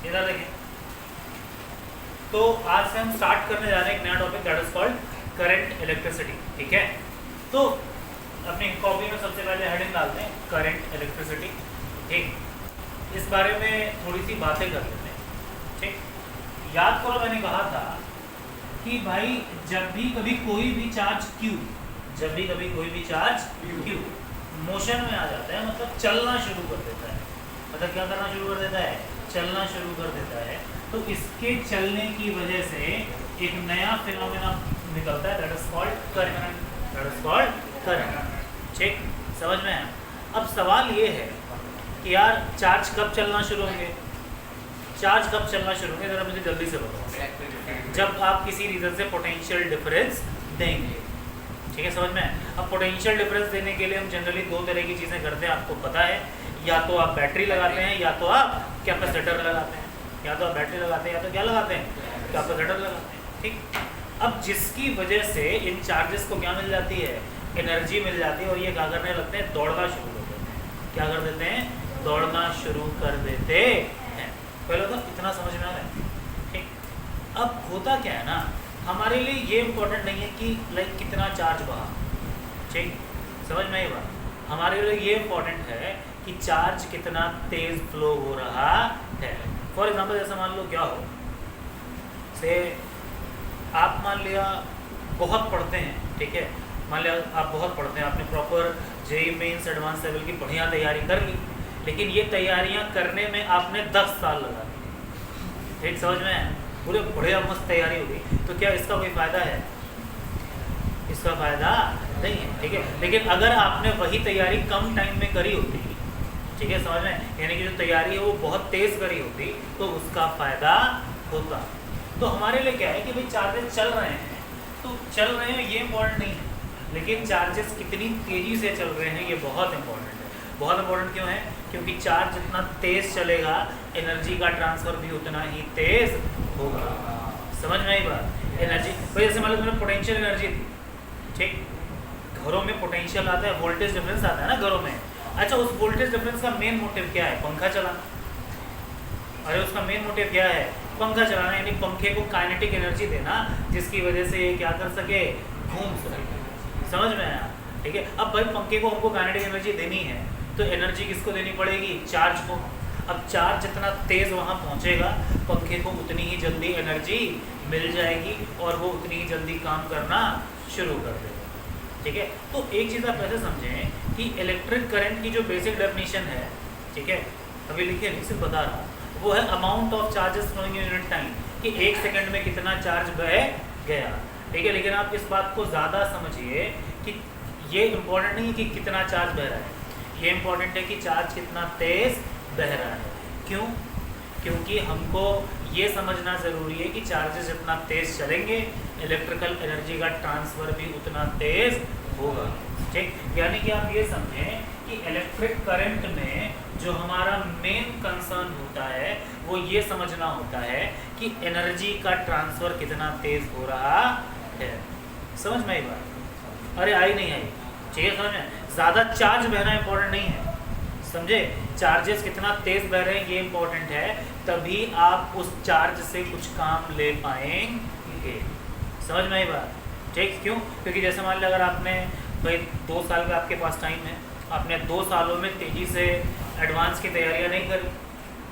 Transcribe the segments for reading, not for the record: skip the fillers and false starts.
इधर देखें, तो आज से हम स्टार्ट करने जा रहे हैं एक नया topic that is called current electricity. ठीक है, तो अपनी कॉपी में सबसे पहले हेडिंग डालते हैं करंट इलेक्ट्रिसिटी। ठीक, इस बारे में थोड़ी सी बातें कर लेते हैं। ठीक, याद करो मैंने कहा था कि भाई जब भी कभी कोई भी चार्ज Q, जब भी कभी कोई भी चार्ज Q मोशन में आ जाता है, मतलब चलना शुरू कर देता है, मतलब क्या करना शुरू कर देता है, चलना शुरू कर देता है, तो इसके चलने की वजह से एक नया फिनोमेना निकलता है that is called current, that is called current. ठीक, समझ में आया? अब सवाल ये है कि यार चार्ज कब चलना शुरू होंगे, चार्ज कब चलना शुरू होंगे, जरा मुझे जल्दी से बताओ। जब आप किसी रीजन से पोटेंशियल डिफरेंस देंगे। ठीक है, समझ में? अब पोटेंशियल डिफरेंस देने के लिए हम जनरली दो तरह की चीज़ें करते हैं, आपको पता है। या तो आप बैटरी लगाते हैं या तो आप कैपेसिटर लगाते हैं, या तो आप बैटरी लगाते हैं या तो क्या लगाते हैं, कैपेसिटर लगाते हैं। ठीक, अब जिसकी वजह से इन चार्जेस को क्या मिल जाती है, एनर्जी मिल जाती है, और ये क्या करने लगते हैं, दौड़ना शुरू कर देते हैं। क्या कर देते हैं, दौड़ना शुरू कर देते हैं। पहले तो इतना समझ में आ रहा है। ठीक, अब होता क्या है ना, हमारे लिए ये इम्पोर्टेंट नहीं है कि लाइक कितना चार्ज बहा। ठीक, समझ में आई बात? हमारे लिए ये इम्पोर्टेंट है कि चार्ज कितना तेज फ्लो हो रहा है। फॉर एग्जांपल जैसे मान लो क्या हो से, आप मान लिया बहुत पढ़ते हैं। ठीक है, मान लिया आप बहुत पढ़ते हैं, आपने proper JEE mains advanced level की बढ़िया तैयारी कर ली, लेकिन ये तैयारियां करने में आपने 10 साल लगा दिए। ठीक, समझ में? पूरे बढ़िया मस्त तैयारी हो गई, तो क्या इसका कोई फ़ायदा है? इसका फ़ायदा नहीं है। ठीक है, लेकिन अगर आपने वही तैयारी कम टाइम में करी होती, ठीक है, समझ में, यानी कि जो तैयारी है वो बहुत तेज़ करी होती, तो उसका फ़ायदा होता। तो हमारे लिए क्या है कि भाई चार्जेस चल रहे हैं, तो चल रहे हैं ये इम्पोर्टेंट नहीं है, लेकिन चार्जेस कितनी तेज़ी से चल रहे हैं ये बहुत इंपॉर्टेंट है। बहुत इंपॉर्टेंट क्यों है? क्योंकि चार्ज जितना तेज़ चलेगा एनर्जी का ट्रांसफ़र भी उतना ही तेज़ होगा। समझ में आई बात? एनर्जी भाई जैसे मान लो तुमने पोटेंशियल एनर्जी थी, ठीक, घरों में पोटेंशियल आता है, वोल्टेज डिफरेंस आता है ना घरों में। अच्छा, उस वोल्टेज डिफरेंस का मेन मोटिव क्या है? पंखा चलाना। अरे उसका मेन मोटिव क्या है? पंखा चलाना, यानी पंखे को काइनेटिक एनर्जी देना, जिसकी वजह से ये क्या कर सके, घूम सके। समझ में आया? ठीक है, अब भाई पंखे को हमको काइनेटिक एनर्जी देनी है, तो एनर्जी किसको देनी पड़ेगी, चार्ज को। अब चार्ज जितना तेज़ वहाँ पहुँचेगा, पंखे को उतनी ही जल्दी एनर्जी मिल जाएगी और वो उतनी ही जल्दी काम करना शुरू कर देगा। ठीक है, तो एक चीज़ आप ऐसे समझें कि इलेक्ट्रिक करंट की जो बेसिक डेफिनेशन है, ठीक है, अभी लिखिए नहीं, सिर्फ बता रहा, वो है amount of charges flowing in unit time, कि एक सेकंड में कितना चार्ज बह गया। ठीक है, लेकिन आप इस बात को ज़्यादा समझिए कि ये इम्पोर्टेंट नहीं है कि कितना चार्ज बह रहा है, ये इम्पोर्टेंट है कि चार्ज कितना तेज़ बह रहा है। क्यों? क्योंकि हमको ये समझना ज़रूरी है कि चार्जेस जितना तेज़ चलेंगे, इलेक्ट्रिकल एनर्जी का ट्रांसफ़र भी उतना तेज़ होगा। ठीक, यानी कि आप ये समझें कि इलेक्ट्रिक करंट में जो हमारा मेन कंसर्न होता है वो ये समझना होता है कि एनर्जी का ट्रांसफ़र कितना तेज़ हो रहा है। समझ में आई बात? अरे आई नहीं आई? ठीक है, समझ में? ज़्यादा चार्ज बहना इंपॉर्टेंट नहीं है, समझे? चार्जेस कितना तेज़ बह रहे हैं ये इंपॉर्टेंट है, तभी आप उस चार्ज से कुछ काम ले पाएंगे। समझ में आई बात? ठीक, क्यों? क्योंकि जैसे मान लिया अगर आपने भाई 2 साल का आपके पास टाइम है, आपने 2 सालों में तेज़ी से एडवांस की तैयारियां नहीं करी,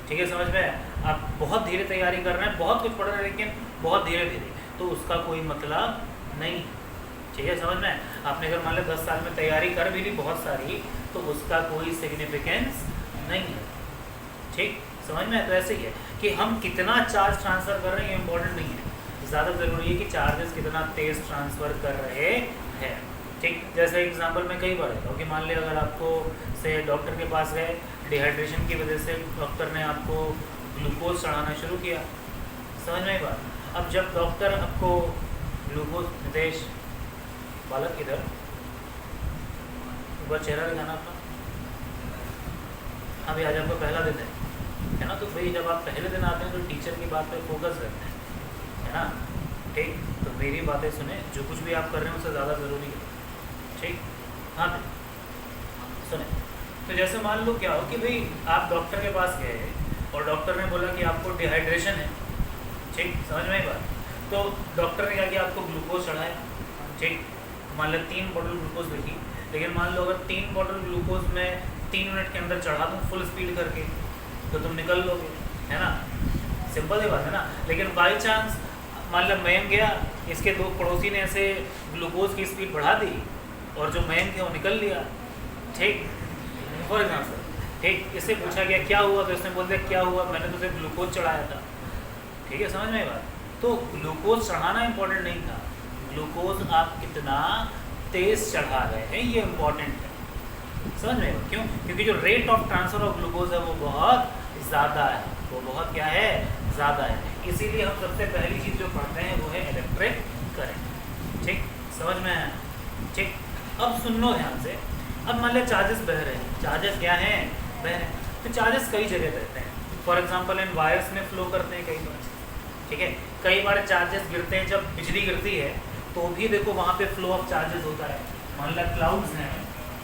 ठीक है, समझ में? आप बहुत धीरे तैयारी कर रहे हैं, बहुत कुछ पढ़ रहे हैं, लेकिन बहुत धीरे धीरे, तो उसका कोई मतलब नहीं। ठीक है, समझ में? आपने अगर मान लो 10 साल में तैयारी कर भी ली बहुत सारी, तो उसका कोई सिग्निफिकेंस नहीं है। ठीक, समझ में? तो ऐसे ही है कि हम कितना चार्ज ट्रांसफ़र कर रहे हैं ये इंपॉर्टेंट नहीं है, ज़्यादा ज़रूरी है कि चार्जेस कितना तेज़ ट्रांसफ़र कर रहे हैं। ठीक, जैसे एग्जांपल मैं कई बार देता हूँ कि मान लिया अगर आपको से डॉक्टर के पास गए, डिहाइड्रेशन की वजह से डॉक्टर ने आपको ग्लूकोज चढ़ाना शुरू किया। समझ में आई बात? अब जब डॉक्टर आपको ग्लूकोज, नितेश बालक इधर एक बार चेहरा दिखाना अपना। अभी आज आपका पहला दिन है ना, तो भाई जब आप पहले दिन आते हैं तो टीचर की बात पे फोकस रखते हैं, है ना? ठीक, तो मेरी बातें सुने, जो कुछ भी आप कर रहे हैं उससे ज़्यादा ज़रूरी है। ठीक, हाँ सुने। तो जैसे मान लो क्या हो कि भाई आप डॉक्टर के पास गए, और डॉक्टर ने बोला कि आपको डिहाइड्रेशन है, ठीक, समझ में आई बात। तो डॉक्टर ने कहा कि आपको ग्लूकोज चढ़ाए, ठीक, मान लो 3 बॉटल ग्लूकोज लिखी, लेकिन मान लो अगर 3 बॉटल ग्लूकोज में 3 मिनट के अंदर चढ़ा दूँ फुल स्पीड करके, तो तुम निकल लोगे, है ना, सिंपल ही बात है ना। लेकिन बाई चांस मान लो मयंक गया, इसके 2 पड़ोसी ने ऐसे ग्लूकोज की स्पीड बढ़ा दी और जो मयंक है वो निकल लिया, ठीक, फॉर एग्जाम्पल, ठीक। इससे पूछा गया क्या हुआ, तो इसने बोल दिया क्या हुआ, मैंने तो सिर्फ ग्लूकोज चढ़ाया था, ठीक है, समझ में आई बात। तो ग्लूकोज चढ़ाना इंपॉर्टेंट नहीं था, ग्लूकोज आप कितना तेज चढ़ा रहे हैं ये इंपॉर्टेंट है, समझ में आएगा। क्यों? क्योंकि जो rate of transfer of glucose है वो बहुत ज़्यादा है, वो बहुत क्या है, ज़्यादा है। इसीलिए हम सबसे पहली चीज़ जो पढ़ते हैं वो है इलेक्ट्रिक करंट, ठीक, समझ में है, ठीक। अब सुन लो ध्यान से, अब मान लिया चार्जेस बह रहे हैं, चार्जेस क्या हैं, बह रहे हैं, तो चार्जेस कई जगह बहते हैं। फॉर एग्जांपल इन वायर्स में फ्लो करते हैं कई बार, ठीक है, कई बार चार्जेस गिरते हैं, जब बिजली गिरती है तो भी देखो वहाँ पे फ्लो ऑफ चार्जेस होता है। मान लो क्लाउड्स हैं,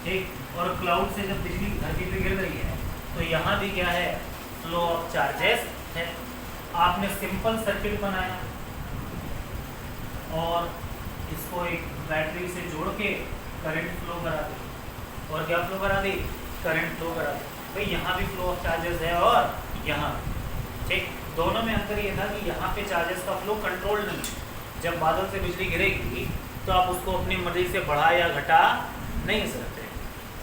ठीक, और क्लाउड से जब बिजली धरती पे गिर रही है तो यहाँ भी क्या है, फ्लो ऑफ चार्जेस है। आपने सिंपल सर्किट बनाया और इसको एक बैटरी से जोड़ के करंट फ्लो करा दी, और क्या फ्लो करा दी, करंट फ्लो करा दी। भाई यहाँ भी फ्लो ऑफ चार्जेस है और यहाँ, ठीक, दोनों में अंतर ये था कि यहाँ पे चार्जेस का फ्लो कंट्रोल नहीं, जब बादल से बिजली गिरेगी तो आप उसको अपनी मर्जी से बढ़ा या घटा नहीं सकते,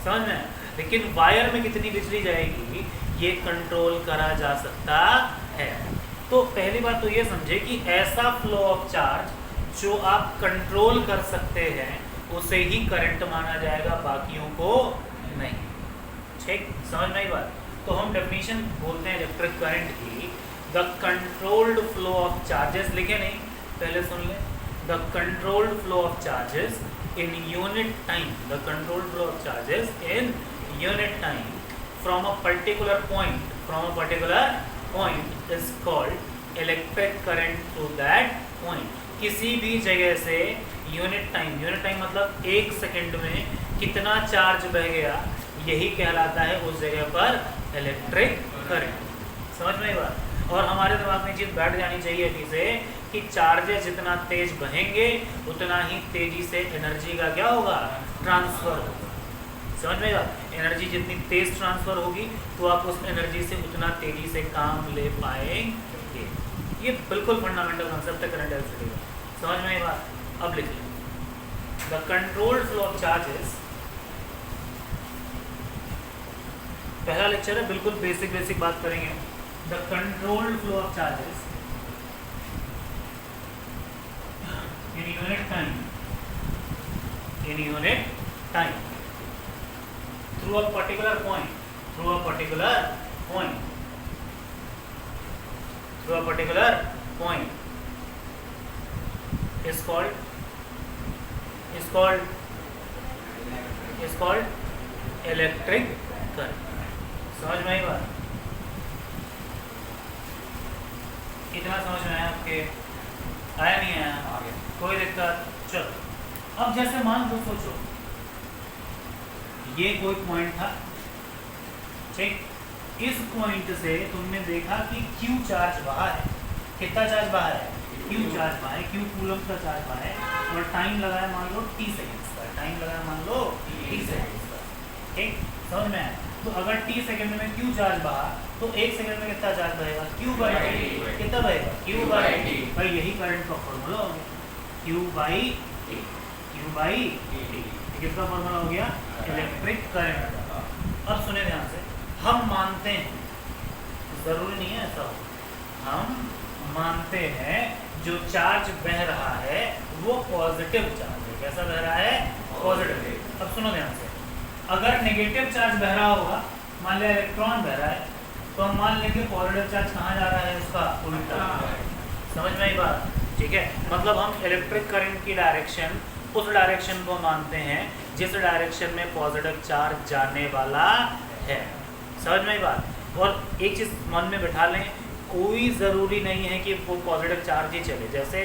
समझ में। लेकिन वायर में कितनी बिजली जाएगी ये कंट्रोल करा जा सकता है। तो पहली बात तो ये समझे कि ऐसा फ्लो ऑफ चार्ज जो आप कंट्रोल कर सकते हैं उसे ही करंट माना जाएगा, बाकियों को नहीं, ठीक, समझ में आई बात। तो हम डेफिनेशन बोलते हैं इलेक्ट्रिक करंट की, the controlled flow of charges, लिखे नहीं, पहले सुन ले, the controlled flow of charges in unit time, the controlled flow of charges in unit time from a particular point is called electric current to that point। किसी भी जगह से unit time मतलब 1 second में कितना चार्ज बह गया यही कहलाता है उस जगह पर इलेक्ट्रिक करंट, समझ में आई बात। और हमारे दिमाग में चीज़ बैठ जानी चाहिए अभी से कि चार्जेस जितना तेज बहेंगे उतना ही तेजी से एनर्जी का क्या होगा, ट्रांसफर होगा, समझ में आएगा। एनर्जी जितनी तेज ट्रांसफर होगी तो आप उस एनर्जी से उतना तेजी से काम ले पाएंगे। ये बिल्कुल फंडामेंटल कॉन्सेप्ट है करंट इलेक्ट्रिसिटी का, समझ में आएगा। अब लिख लें, the controlled flow of charges, पहला लेक्चर है, बिल्कुल बेसिक बात करेंगे। The controlled flow of charges in unit time through a particular point is called electric current, समझ में आई बात। इतना समझ में आया आपके, आया नहीं आया, कोई दिक्कत। चलो अब जैसे मान लो, सोचो ये कोई पॉइंट था, ठीक, इस पॉइंट से तुमने देखा कि Q चार्ज बहा है, कितना चार्ज बहा है, Q चार्ज बहा है, Q कूलम का चार्ज बहा है, और टाइम लगाया मान लो T सेकेंड्स का, T सेकेंड्स का, ठीक, समझ में आया। तो अगर T सेकेंड में Q चार्ज बहा तो 1 सेकेंड में कितना चार्ज बहेगा, Q/T, कितना बहेगा, Q/T। भाई यही करंट का फॉर्मूला हो गया, Q/T, किसका फॉर्मूला हो गया, इलेक्ट्रिक करंट। अब सुने ध्यान से, हम मानते हैं, जरूरी नहीं है ऐसा हो, हम मानते हैं जो चार्ज बह रहा है वो पॉजिटिव चार्ज है। कैसा बह रहा है, पॉजिटिव। अब सुनो ध्यान से, अगर नेगेटिव चार्ज बह रहा होगा, मान लिया इलेक्ट्रॉन बह रहा है, तो हम मान लेंगे पॉजिटिव चार्ज कहाँ जा रहा है, उसका उल्टा, समझ में आई बात, ठीक है। मतलब हम इलेक्ट्रिक करंट की डायरेक्शन उस डायरेक्शन को मानते हैं जिस डायरेक्शन में पॉजिटिव चार्ज जाने वाला है, समझ में आई बात। और एक चीज़ मन में बिठा लें, कोई ज़रूरी नहीं है कि वो पॉजिटिव चार्ज ही चले। जैसे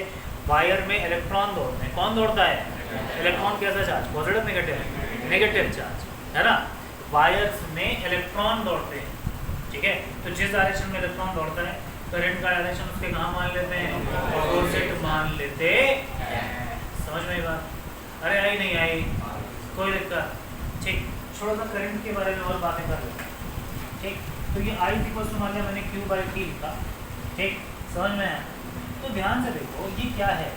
वायर में इलेक्ट्रॉन दौड़ते हैं, कौन दौड़ता है, इलेक्ट्रॉन। कैसा चार्ज, पॉजिटिव नेगेटिव चार्ज, है ना। वायर्स में इलेक्ट्रॉन दौड़ते हैं, ठीक है। तो जिस डायरेक्शन में इलेक्ट्रॉन दौड़ता है करंट का डायरेक्शन उसके कहाँ मान लेते हैं, अपोजिट मान लेते हैं। समझ में बात? अरे आई नहीं आई, कोई दिक्कत? ठीक, थोड़ा सा करंट के बारे में और बातें कर लेते हैं। ठीक, तो ये आई इक्वल्स टू मान लिया मैंने Q/T लिखा। ठीक, समझ में आया? तो ध्यान से देखो ये क्या है,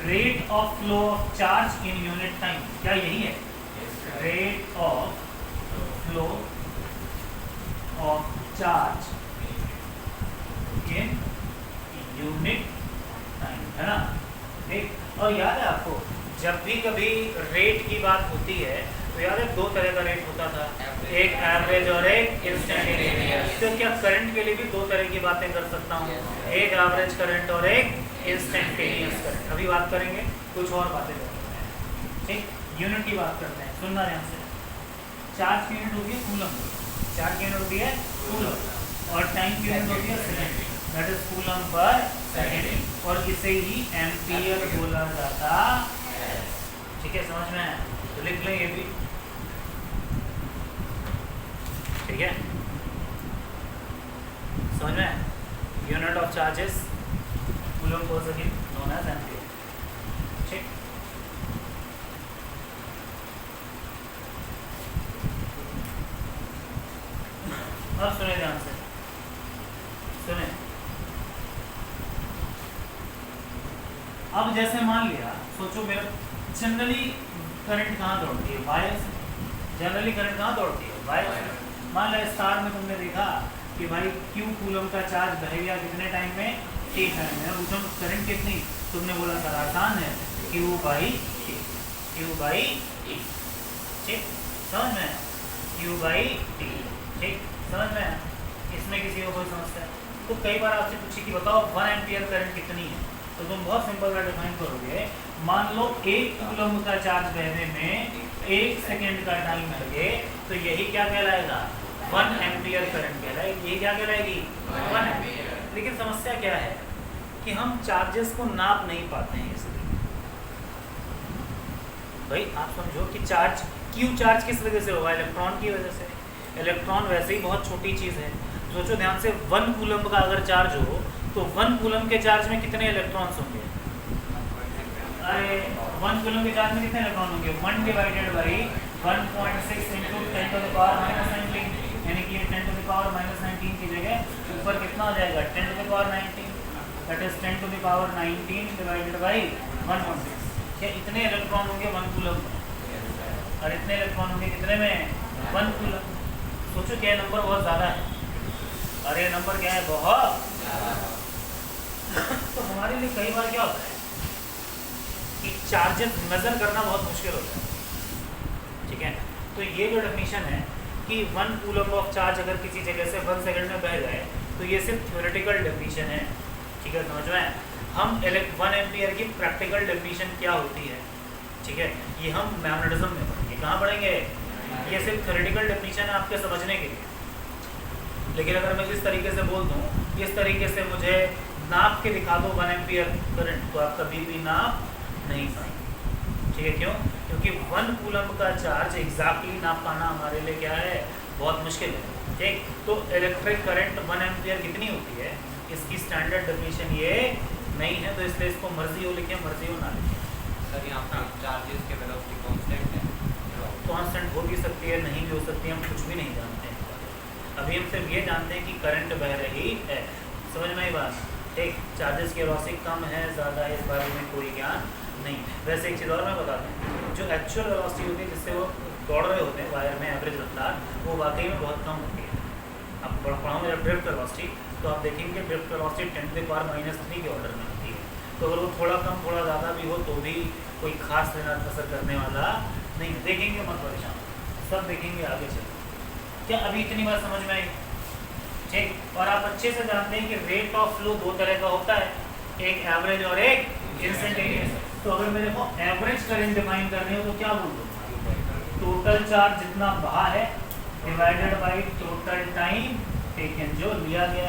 rate of flow of charge in unit time, क्या यही है? Rate of flow of charge in unit time, है ना? ठीक, और याद है आपको जब भी कभी रेट की बात होती है तो याद है दो तरह का रेट होता था, एक एवरेज और एक इंस्टेंटेनियस। तो क्या करंट के लिए भी दो तरह की बातें कर सकता हूँ, एक एवरेज करंट और एक इंस्टेंटेनियस करंट। अभी बात करेंगे कुछ और बातें करते हैं। ठीक, यूनिट की बात करते हैं, सुनना ध्यान से। चार्ज की यूनिट होती है कूलम, चार्ज की यूनिट होती है कूलम, और टाइम की यूनिट होती है second, that is coulomb per second, और इसे ही एम्पियर बोला जाता है। ठीक है, समझ में आया? तो लिख लें ये भी, ठीक है, समझ में? Unit of charges coulomb per second known as ampere. ठीक, अब सुने ध्यान से, सुने। अब जैसे मान लिया, सोचो मेरा जनरली करंट कहाँ दौड़ती है, वायर से। जनरली करंट कहाँ दौड़ती है, वायर से। मान लिया स्टार में तुमने देखा कि भाई Q कूलम का चार्ज बह गया कितने टाइम में, T टाइम में। पूछो करंट कितनी, तुमने बोला सर आसान है, Q/T, Q/T। ठीक, समझ में? Q/T। ठीक, समझ में? इसमें किसी को कोई समस्या? तो कई बार आपसे पूछी कि बताओ 1 एम्पियर करंट कितनी है, तो तुम बहुत सिंपल का डिफाइन करोगे। मान लो 1 कूलम का चार्ज बहने में 1 सेकेंड का टाइम लगे, तो यही क्या कहलाएगा, 1 एम्पियर करंट कहलाएगी। ये क्या कहलाएगी, 1 एम्पियर। लेकिन समस्या क्या है कि हम चार्जेस को नाप नहीं पाते हैं। इसलिए भाई आप समझो कि चार्ज Q चार्ज किस वजह से होगा, इलेक्ट्रॉन की वजह से। इलेक्ट्रॉन वैसे ही बहुत छोटी चीज़ है। सोचो ध्यान से, 1 कूलम का अगर चार्ज हो तो 1 कूलम के चार्ज में कितने इलेक्ट्रॉन्स होंगे? अरे 1 कूलम के चार्ज में कितने इलेक्ट्रॉन होंगे? 1 डिवाइडेड बाई 1.6 इंटू 10⁻⁻19, यानी कि 10⁻⁻19 की जगह ऊपर कितना हो जाएगा, 10⁻19, दैट इज 10⁻19 डिवाइडेड बाई 1.6। क्या इतने इलेक्ट्रॉन होंगे 1 कूलम में? और इतने इलेक्ट्रॉन होंगे कितने में, 1 कूलम। सोचो क्या नंबर बहुत ज़्यादा है। अरे नंबर क्या है, बहुत। तो हमारे लिए कई बार क्या होता है कि चार्जेस मेजर करना बहुत मुश्किल होता है। ठीक है, तो ये जो डेफिनेशन है कि 1 कूलम ऑफ चार्ज अगर किसी जगह से 1 सेकंड में बह जाए, तो ये सिर्फ थ्योरेटिकल डेफिनेशन है। ठीक है, समझ में? हम 1 एम्पियर की प्रैक्टिकल डेफिनेशन क्या होती है, ठीक है, ये हम मैग्नेटिज्म में पढ़ेंगे। कहाँ पढ़ेंगे? ये सिर्फ थ्योरेटिकल डेफिनेशन है आपके समझने के लिए। लेकिन अगर मैं जिस तरीके से बोल दूँ, इस तरीके से मुझे नाप के दिखा दो 1 एम्पियर करंट, तो आप कभी भी नाप नहीं पाएंगे। ठीक है, क्यों? क्योंकि 1 कूलम का चार्ज एग्जैक्टली नाप पाना हमारे लिए क्या है, बहुत मुश्किल है। ठीक, तो इलेक्ट्रिक करंट 1 एम्पियर कितनी होती है, इसकी स्टैंडर्ड डेफिनेशन ये नहीं है, तो इसलिए इसको मर्जी हो लिखें, मर्जी हो ना लिखें। सर यहाँ पे चार्जेस के वेलोसिटी कांस्टेंट है, कांस्टेंट हो भी सकती है, नहीं भी हो सकती है, हम कुछ भी नहीं जानते हैं। अभी हम सिर्फ ये जानते हैं कि करंट बह रही है। समझ में आई बात? ठीक, चार्जेस की वेलोसिटी कम है, ज़्यादा है, इस बारे में कोई ज्ञान नहीं। वैसे एक चीज़ और मैं बताता हूँ, जो एक्चुअल वेलोसिटी होती है जिससे वो दौड़ रहे होते हैं वायर में, एवरेज रफ्तार, वो वाकई में बहुत कम होती है। आप पढ़ाऊँगा जब ड्रिफ्ट वेलोसिटी, तो आप देखेंगे ड्रिफ्ट वेलोसिटी 10⁻³ के ऑर्डर में होती है। तो अगर वो थोड़ा कम थोड़ा ज़्यादा भी हो तो भी कोई खास असर करने वाला नहीं है। देखेंगे मत परेशान, सब देखेंगे आगे चल। क्या अभी इतनी बात समझ में आई? ठीक, और आप अच्छे से जानते हैं कि रेट ऑफ फ्लो 2 तरह का होता है, एक एवरेज और एक इंस्टेंटेनियस। तो अगर मेरे को एवरेज करंट डिफाइन करनी हो तो क्या बोल दूँ, टोटल चार्ज जितना बहा है divided by total time taken जो लिया गया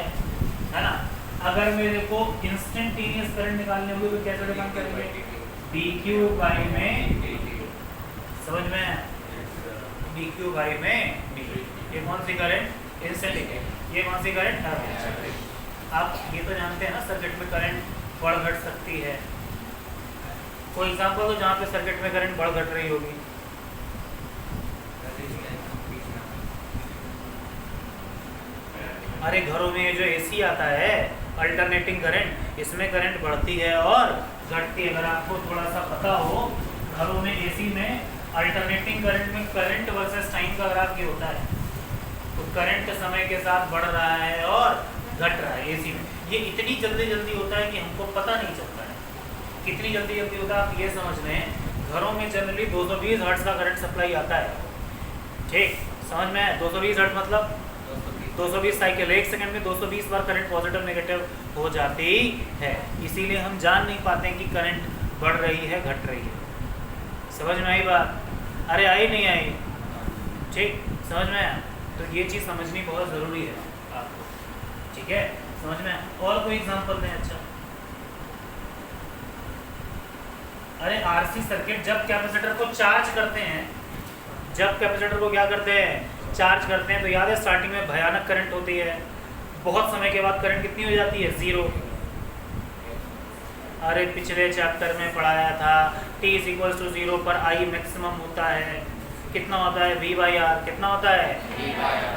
है ना। अगर मेरे को इंस्टेंटेनियस करंट निकालने होंगे तो कैसे डिफाइन करेंगे, dq/में, समझ में, dq/में। ये कौन सी करंट, इंस्टेंटेनियस। ये कौन सी करंट? एवरेज। आप ये तो जानते हैं ना सर्किट में करंट बढ़ घट सकती है। कोई एग्जांपल तो जहाँ पे सर्किट में करंट बढ़ घट रही होगी। अरे घरों में जो एसी आता है अल्टरनेटिंग करंट, इसमें करंट बढ़ती है और घटती है। अगर आपको थोड़ा सा पता हो, घरों में एसी में अल्टरनेटिंग करंट में करंट वर्सेस टाइम का ग्राफ ये होता है। तो करंट समय के साथ बढ़ रहा है और घट रहा है एसी में। ये इतनी जल्दी जल्दी होता है कि हमको पता नहीं चलता है कितनी जल्दी जल्दी होता है। आप ये समझ लें घरों में जनरली 220 हर्ट्ज का करंट सप्लाई आता है। ठीक, समझ में है? 220 हर्ट्ज मतलब 220 साइकिल, एक सेकंड में 220 बार करंट पॉजिटिव नेगेटिव हो जाती है। इसीलिए हम जान नहीं पाते हैं कि करंट बढ़ रही है घट रही है। समझ में आई बात? अरे आई नहीं आई? ठीक, समझ में आया? तो ये चीज़ समझनी बहुत ज़रूरी है आपको। ठीक है, समझ में? और कोई एग्जांपल दें? अच्छा, अरे आरसी सर्किट जब कैपेसिटर को चार्ज करते हैं, जब कैपेसिटर को क्या करते हैं? चार्ज करते हैं, तो याद है स्टार्टिंग में भयानक करंट होती है, बहुत समय के बाद करंट कितनी हो जाती है? 0। अरे पिछले चैप्टर में पढ़ाया था t = 0 पर I मैक्सिमम होता है। कितना होता है? V/R। कितना होता है?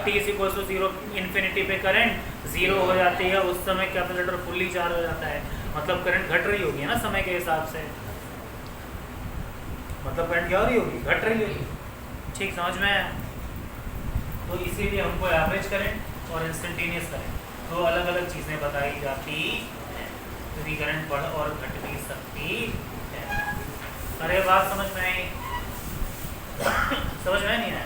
t = 0 इन्फिनिटी पे करंट 0 हो जाती है, उस समय कैपेसिटर फुल्ली चार्ज हो जाता है। मतलब करंट घट रही होगी ना समय के हिसाब से, मतलब करंट क्या हो रही होगी? घट रही होगी। ठीक, समझ में? तो इसीलिए हमको एवरेज करंट और इंस्टेंटेनियस करंट दो अलग अलग चीज़ें बताई जाती हैं, क्योंकि करंट बढ़ और घट भी सकती है। अरे बात समझ में आई? समझ में नहीं आया?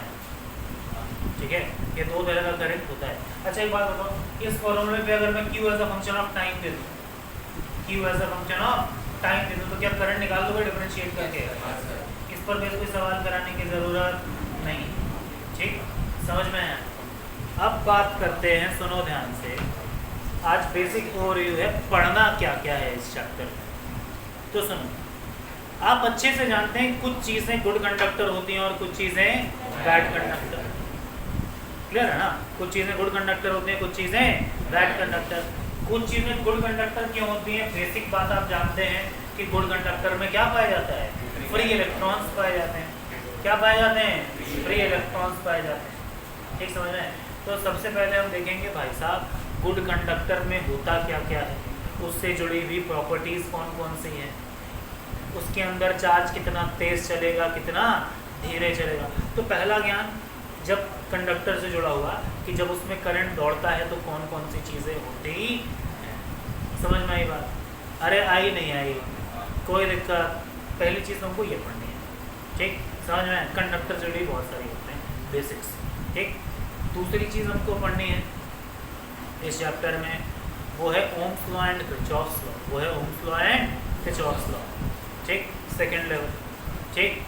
ठीक है, ये दो तरह का करंट होता है। अच्छा एक बात बताओ, इस फॉर्मूले पे अगर मैं Q as a function of time दे दूँ, Q as a function of time दे दूँ, तो क्या करंट निकाल दोगे डिफरेंशिएट करके? इस पर भी कोई सवाल कराने की ज़रूरत नहीं। ठीक, समझ में आया? अब बात करते हैं, सुनो ध्यान से। आज बेसिक ओवरव्यू है, पढ़ना क्या क्या है इस चैप्टर में। तो सुनो, आप अच्छे से जानते हैं कुछ चीज़ें गुड कंडक्टर होती हैं और कुछ चीज़ें बैड कंडक्टर। क्लियर है ना? कुछ चीज़ें गुड कंडक्टर होती हैं, कुछ चीज़ें बैड कंडक्टर। कुछ चीज़ें गुड कंडक्टर क्यों होती हैं? बेसिक बात आप जानते हैं कि गुड कंडक्टर में क्या पाया जाता है? फ्री इलेक्ट्रॉन्स पाए जाते हैं। क्या पाए जाते हैं? फ्री इलेक्ट्रॉन्स पाए जाते हैं। ठीक, समझ में? तो सबसे पहले हम देखेंगे भाई साहब गुड कंडक्टर में होता क्या क्या है, उससे जुड़ी हुई प्रॉपर्टीज़ कौन कौन सी हैं, उसके अंदर चार्ज कितना तेज़ चलेगा, कितना धीरे चलेगा। तो पहला ज्ञान जब कंडक्टर से जुड़ा हुआ कि जब उसमें करंट दौड़ता है तो कौन कौन सी चीज़ें होती हैं। समझ में आई बात? अरे आई नहीं आई? कोई दिक्कत? पहली चीज़ हमको ये पढ़नी है। ठीक, समझ में? कंडक्टर से जुड़ी बहुत सारी होते हैं बेसिक्स। ठीक, दूसरी चीज़ हमको पढ़नी है इस चैप्टर में, वो है Ohm's law and Kirchhoff's law. वो है Ohm's law and Kirchhoff's law. ठीक, सेकेंड लेवल। ठीक,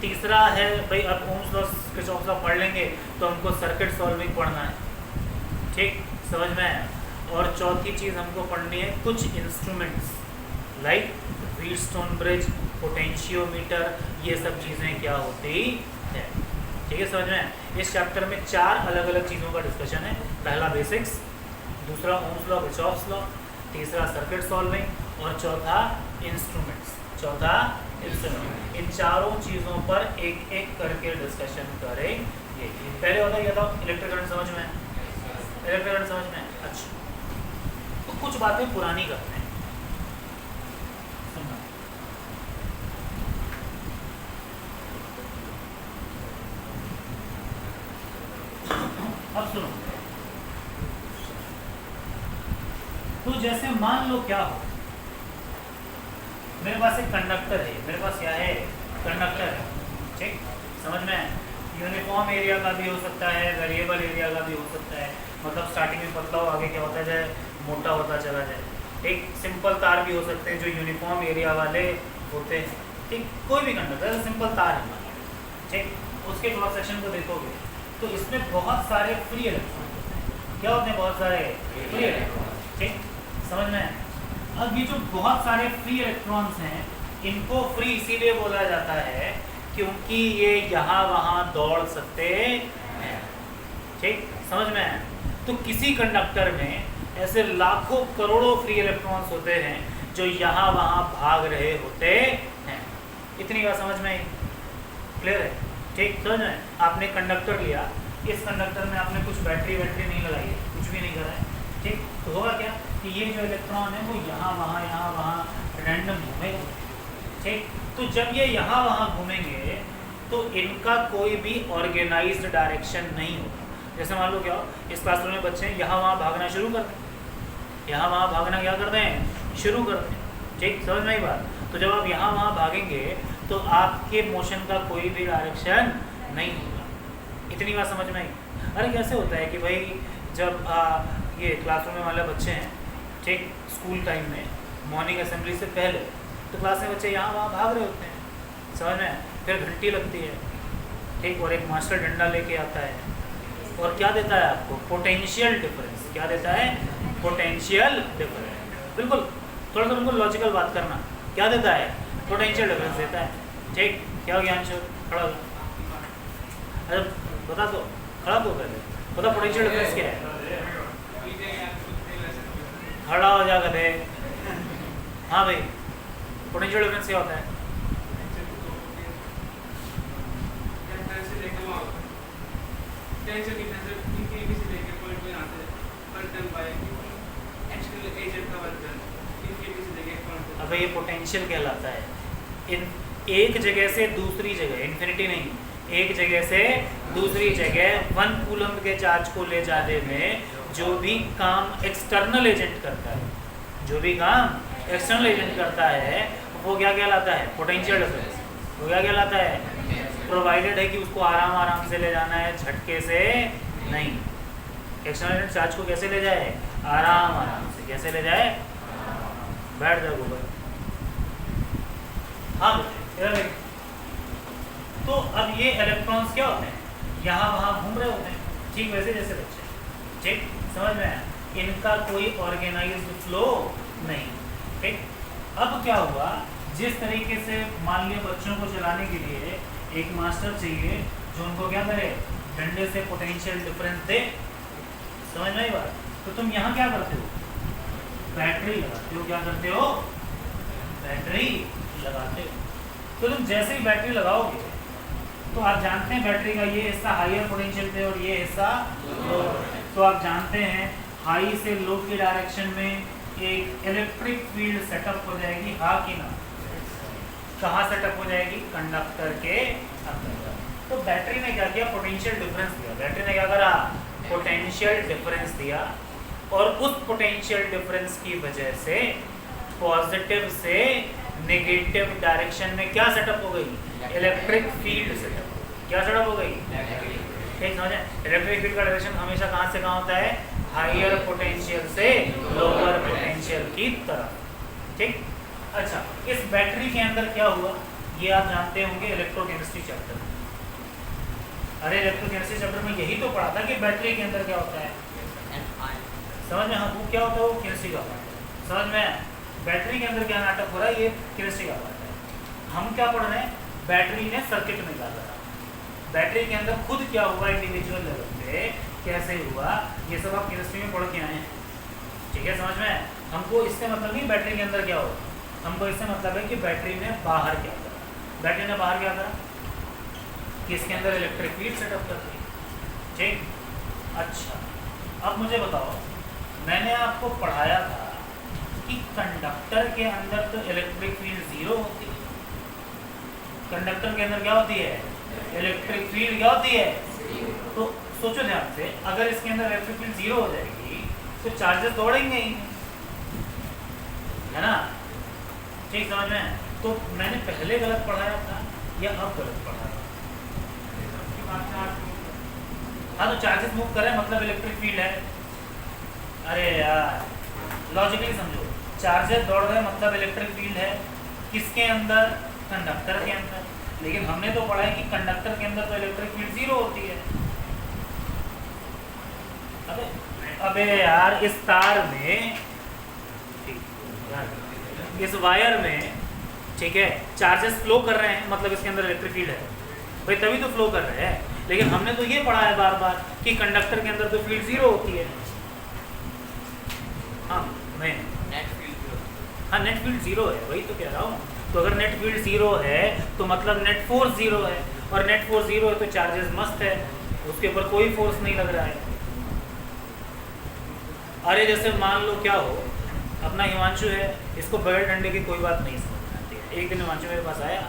तीसरा है भाई, अब ओम्स लॉ किरचॉफ्स लॉ पढ़ लेंगे तो हमको सर्किट सॉल्विंग पढ़ना है। ठीक, समझ में? और चौथी चीज़ हमको पढ़नी है कुछ instruments like Wheatstone bridge, potentiometer, ये सब चीज़ें क्या होती है। ठीक है, समझ में? इस चैप्टर में 4 अलग अलग चीज़ों का डिस्कशन है। पहला बेसिक्स, दूसरा ओम्स लॉ किरचॉफ्स लॉ, तीसरा सर्किट सॉल्विंग और चौथा इंस्ट्रूमेंट्स। चौथा इंस्ट्रूमेंट। इन चारों चीज़ों पर एक एक करके डिस्कशन करेंगे। पहले होता क्या था? इलेक्ट्रिक करंट समझ में? इलेक्ट्रिक करंट समझ में? अच्छा, तो कुछ बातें पुरानी करते हैं। अब सुनो, तो जैसे मान लो क्या हो, मेरे पास एक कंडक्टर है, मेरे पास क्या है? कंडक्टर है। ठीक, समझ में? यूनिफॉर्म एरिया का भी हो सकता है, वेरिएबल एरिया का भी हो सकता है। मतलब स्टार्टिंग में पतला हो, आगे क्या होता जाए? मोटा होता चला जाए। एक सिंपल तार भी हो सकते हैं जो यूनिफॉर्म एरिया वाले होते हैं। ठीक, कोई भी कंडक्टर सिंपल तार है। ठीक, उसके क्रॉस सेक्शन को देखोगे तो इसमें बहुत सारे फ्री इलेक्ट्रॉन होते हैं। क्या होते हैं? बहुत सारे फ्री इलेक्ट्रॉन। ठीक, समझ में? अब ये जो बहुत सारे फ्री इलेक्ट्रॉन्स हैं, इनको फ्री इसीलिए बोला जाता है क्योंकि ये यहाँ वहाँ दौड़ सकते हैं। ठीक, समझ में? तो किसी कंडक्टर में ऐसे लाखों करोड़ों फ्री इलेक्ट्रॉन्स होते हैं जो यहाँ वहाँ भाग रहे होते हैं। इतनी बात समझ में आई? क्लियर है? ठीक, समझ में? आपने कंडक्टर लिया, इस कंडक्टर में आपने कुछ बैटरी नहीं लगाई है, कुछ भी नहीं करा है, ठीक, तो होगा क्या कि ये जो इलेक्ट्रॉन है वो यहाँ वहाँ रैंडम घूमेगा, ठीक। तो जब ये यहाँ वहाँ घूमेंगे तो इनका कोई भी ऑर्गेनाइज्ड डायरेक्शन नहीं होगा। जैसे मान लो क्या हो, इस क्लासरूम में बच्चे यहाँ वहाँ भागना शुरू कर दें, यहाँ वहाँ भागना क्या करते हैं, शुरू करते हैं, ठीक, समझ में आई बात? तो जब आप यहाँ वहाँ भागेंगे तो आपके मोशन का कोई भी डायरेक्शन नहीं होगा। इतनी बात समझ में आई? अरे कैसे होता है कि भाई जब ये क्लासरूम में वाले बच्चे हैं, ठीक, स्कूल टाइम में मॉर्निंग असेंबली से पहले तो क्लास में बच्चे यहाँ वहाँ भाग रहे होते हैं, समझ में? फिर घंटी लगती है, ठीक, और एक मास्टर डंडा लेके आता है और क्या देता है आपको, पोटेंशियल डिफरेंस। क्या देता है? Potential difference. बिल्कुल, थोड़ा सा बिल्कुल लॉजिकल बात करना। क्या देता है? पोटेंशियल डिफरेंस देता है, ठीक। क्या हो गया अंशु? खड़ा हो। अरे बता दो, खड़ा हो पहले, बता पोटेंशियल डिफरेंस क्या है? खड़ा हो जा गधे। हाँ भाई, पोटेंशियल डिफरेंस क्या होता है? अब ये पोटेंशियल कहलाता है। इन एक जगह से दूसरी जगह, इन्फिनिटी नहीं, एक जगह से दूसरी जगह 1 कूलम के चार्ज को ले जाने में जो भी काम एक्सटर्नल एजेंट करता है, जो भी काम एक्सटर्नल एजेंट करता है वो क्या कहलाता है? Potential difference. वो क्या कहलाता है? प्रोवाइडेड है कि उसको आराम से ले जाना है, झटके से नहीं। एक्सटर्नल एजेंट चार्ज को कैसे ले जाए? आराम से। कैसे ले जाए? बैठ जाओ ऊपर। हाँ इधर देखिए, तो अब ये इलेक्ट्रॉन्स क्या होते हैं? यहाँ वहाँ घूम रहे होते हैं, ठीक वैसे जैसे बच्चे, ठीक, समझ में आया? इनका कोई ऑर्गेनाइज्ड फ्लो नहीं, ठीक। अब क्या हुआ, जिस तरीके से मान लिया बच्चों को चलाने के लिए एक मास्टर चाहिए जो उनको क्या करे, डंडे से पोटेंशियल डिफरेंस दे, समझ में आई बात? तो तुम यहाँ क्या करते हो? बैटरी लगाते हो। क्या करते हो? बैटरी लगाते हो। तो तुम जैसे ही बैटरी लगाओगे तो आप जानते हैं बैटरी का ये हिस्सा हाईयर पोटेंशियल पे और ये हिस्सा लोअर। तो आप जानते हैं हाई से लो की डायरेक्शन में एक इलेक्ट्रिक फील्ड सेटअप हो जाएगी, हाँ कि ना? कहाँ सेटअप हो जाएगी? कंडक्टर के अंदर। तो बैटरी ने क्या किया? पोटेंशियल डिफरेंस दिया। बैटरी ने क्या करा? पोटेंशियल डिफरेंस दिया, और उस पोटेंशियल डिफरेंस की वजह से पॉजिटिव से नेगेटिव डायरेक्शन में क्या सेटअप हो गई? Electric field setup. क्या सेटअप हो गई? ठीक समझे? इलेक्ट्रिक फील्ड का डायरेक्शन हमेशा कहाँ से कहाँ होता है? हायर पोटेंशियल से लोअर पोटेंशियल की तरफ, ठीक। अच्छा, इस बैटरी के अंदर क्या हुआ ये आप जानते होंगे इलेक्ट्रोकेमिस्ट्री चैप्टर में। अरे इलेक्ट्रोकेमिस्ट्री चैप्टर में यही तो पढ़ा था कि बैटरी के अंदर क्या होता है, समझ में? हाँ, वो क्या होता है? वो केमिस्ट्री का पार्ट है, समझ में? बैटरी के अंदर क्या नाटक हो रहा है, ये केमिस्ट्री का पार्ट है। हम क्या पढ़ रहे हैं? बैटरी ने सर्किट निकाला, बैटरी के अंदर खुद क्या हुआ इंडिविजुअल लेवल पे, कैसे हुआ, ये सब आप केमिस्ट्री में पढ़ के आए हैं, ठीक है, समझ में? हमको इससे मतलब नहीं बैटरी के अंदर क्या हो, हमको इससे मतलब है कि बैटरी ने बाहर क्या करा। बैटरी ने बाहर क्या करा कि इसके अंदर इलेक्ट्रिक फील्ड सेटअप कर दी, ठीक। अच्छा, अब मुझे बताओ, मैंने आपको पढ़ाया था कि कंडक्टर के अंदर तो इलेक्ट्रिक फील्ड 0 होती है। कंडक्टर के अंदर क्या होती है? इलेक्ट्रिक फील्ड क्या होती है? तो सोचो ध्यान से, अगर इसके अंदर इलेक्ट्रिक फील्ड 0 हो जाएगी तो चार्जेस दौड़ेंगे ही, है ना? ठीक, समझ में? तो मैंने पहले गलत पढ़ाया था या अब गलत पढ़ाया? हाँ, तो चार्जेस मूव करें मतलब इलेक्ट्रिक फील्ड है। अरे यार, लॉजिकली समझो, चार्जेस दौड़ रहे मतलब इलेक्ट्रिक फील्ड है। किसके अंदर? कंडक्टर के अंदर। लेकिन हमने तो पढ़ा है कि कंडक्टर के अंदर तो इलेक्ट्रिक फील्ड 0 होती है। अबे यार, इस तार में, इस वायर में, ठीक है, चार्जेस फ्लो कर रहे हैं मतलब इसके अंदर इलेक्ट्रिक फील्ड है भाई, तभी तो फ्लो कर रहे हैं। लेकिन हमने तो ये पढ़ा है बार बार कि कंडक्टर के अंदर तो फील्ड जीरो होती है। हाँ मैं नेट फील्ड जीरो। हाँ नेट फील्ड जीरो है, वही तो कह रहा हूँ। तो अगर नेट फील्ड जीरो है तो मतलब नेट फोर्स जीरो है, और नेट फोर्स जीरो है तो चार्जेस मस्त है, उसके ऊपर कोई फोर्स नहीं लग रहा है। अरे जैसे मान लो क्या हो, अपना हिमांशु है, इसको बगैर डंडे की कोई बात नहीं समझ में आती है। एक दिन हिमांशु मेरे पास आया,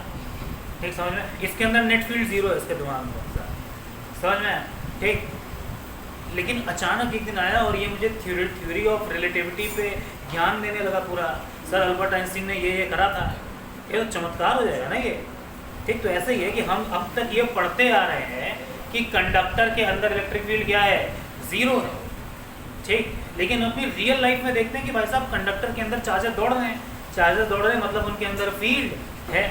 ठीक समझ में, इसके अंदर नेट फील्ड जीरो है, इसके दिमाग में समझ में आया, ठीक। लेकिन अचानक एक दिन आया और ये मुझे थ्योरी ऑफ रिलेटिविटी पे ज्ञान देने लगा पूरा। सर अल्बर्ट आइंस्टीन ने ये करा था, ये तो चमत्कार हो जाएगा ना ये, ठीक। तो ऐसे ही है कि हम अब तक ये पढ़ते आ रहे हैं कि कंडक्टर के अंदर इलेक्ट्रिक फील्ड क्या है, जीरो है, ठीक। लेकिन अपनी रियल लाइफ में देखते हैं कि भाई साहब कंडक्टर के अंदर चार्जेस दौड़ रहे हैं, चार्जेस दौड़ रहे हैं मतलब उनके अंदर फील्ड है।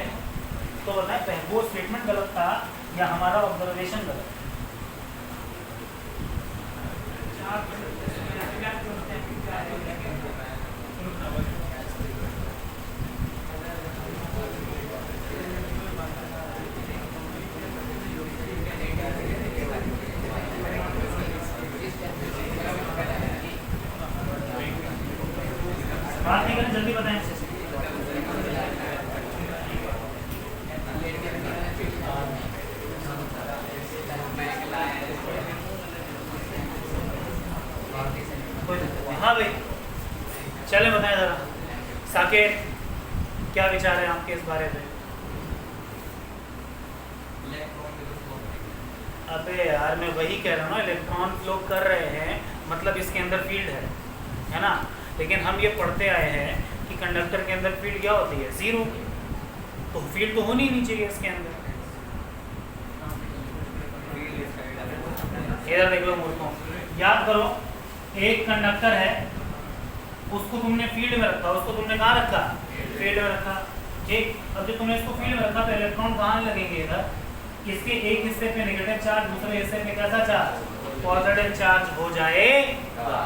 तो बताएं वो स्टेटमेंट गलत था या हमारा ऑब्जर्वेशन गलत? बात नहीं करें, जल्दी बताएं। हाँ भाई चले बताएं जरा, साकेत क्या विचार है आपके इस बारे में? अबे यार मैं वही कह रहा हूँ ना, इलेक्ट्रॉन फ्लो कर रहे हैं मतलब इसके अंदर फील्ड है ना। लेकिन हम ये पढ़ते आए हैं कि कंडक्टर के अंदर फील्ड क्या होती है, जीरो। तो फील्ड तो होनी ही नहीं चाहिए इसके अंदर। इधर देख लो मूर्खों, याद करो एक कंडक्टर है, उसको तुमने फील्ड में रखा, उसको तुमने कहाँ रखा, फील्ड में रखा, ठीक। अब जब तुमने इसको फील्ड में रखा तो इलेक्ट्रॉन कहाँ लगेंगे, इधर। इसके एक हिस्से पे नेगेटिव चार्ज, दूसरे हिस्से पे कैसा चार्ज, पॉजिटिव चार्ज हो जाएगा,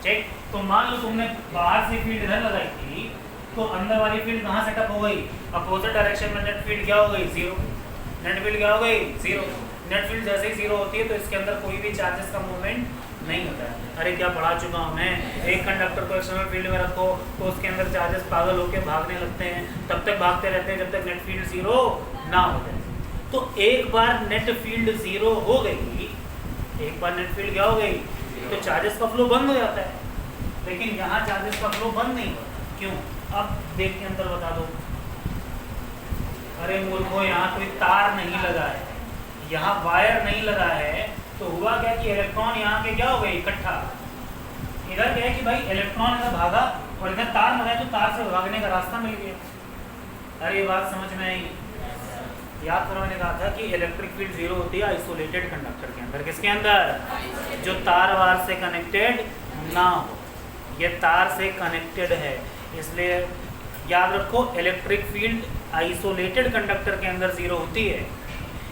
ठीक। तो मान लो तुमने बाहर से फील्ड इधर लगाई थी, तो अंदर वाली फील्ड कहाँ सेटअप हो गई, अपोजिट डायरेक्शन में। नेट फील्ड क्या हो गई, जीरो। नेट फील्ड क्या हो गई, जीरो। नेट फील्ड जैसे ही जीरो होती है तो इसके अंदर कोई भी चार्जेस का मूवमेंट नहीं होता है। अरे क्या पढ़ा चुका हूँ मैं, एक कंडक्टर को एक्सटर्नल फील्ड में रखो तो उसके अंदर चार्जेस पागल होकर भागने लगते हैं, तब तक भागते रहते हैं जब तक नेट फील्ड जीरो ना हो जाए। तो एक बार नेट फील्ड जीरो हो गई, एक बार नेट फील्ड क्या हो गई, तो चार्जेस का फ्लो बंद हो जाता है। लेकिन यहाँ चार्जेस का फ्लो बंद नहीं होता, क्यों? अब देख के अंदर बता दो। अरे मूर्खों, यहाँ कोई तार नहीं लगा है, यहाँ वायर नहीं लगा है, तो हुआ क्या कि इलेक्ट्रॉन यहाँ के क्या हो गए, इकट्ठा। इधर क्या है कि भाई इलेक्ट्रॉन इधर भागा और इधर तार लगाए तो तार से भागने का रास्ता मिल गया। अरे ये बात समझ में आई? याद करो मैंने कहा था कि इलेक्ट्रिक फील्ड जीरो होती है आइसोलेटेड कंडक्टर के अंदर। किसके अंदर? जो तार वार से कनेक्टेड ना हो। ये तार से कनेक्टेड है, इसलिए याद रखो इलेक्ट्रिक फील्ड आइसोलेटेड कंडक्टर के अंदर जीरो होती है।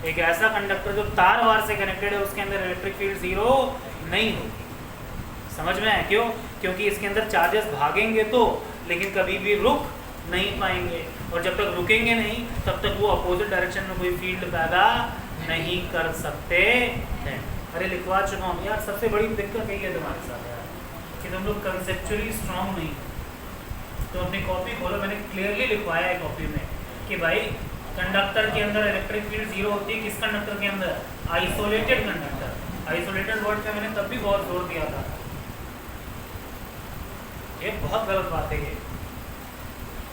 एक ऐसा कंडक्टर जो तार वार से कनेक्टेड है उसके अंदर इलेक्ट्रिक फील्ड जीरो नहीं होगी। समझ में है क्यों? क्योंकि इसके अंदर चार्जेस भागेंगे तो, लेकिन कभी भी रुक नहीं पाएंगे, और जब तक रुकेंगे नहीं तब तक वो अपोजिट डायरेक्शन में कोई फील्ड पैदा नहीं कर सकते हैं। अरे लिखवा चुका हूँ यार, सबसे बड़ी दिक्कत यही है तुम्हारे साथ यार कि तुम लोग कंसेप्चुअली स्ट्रांग नहीं। तो अपनी कॉपी खोलो, मैंने क्लियरली लिखवाया है कॉपी में कि भाई कंडक्टर के अंदर इलेक्ट्रिक फील्ड जीरो होती है। किस कंडक्टर के अंदर? Isolated conductor. आइसोलेटेड वर्ड पे मैंने तब भी बहुत जोर दिया था, ये बहुत गलत बात है ये,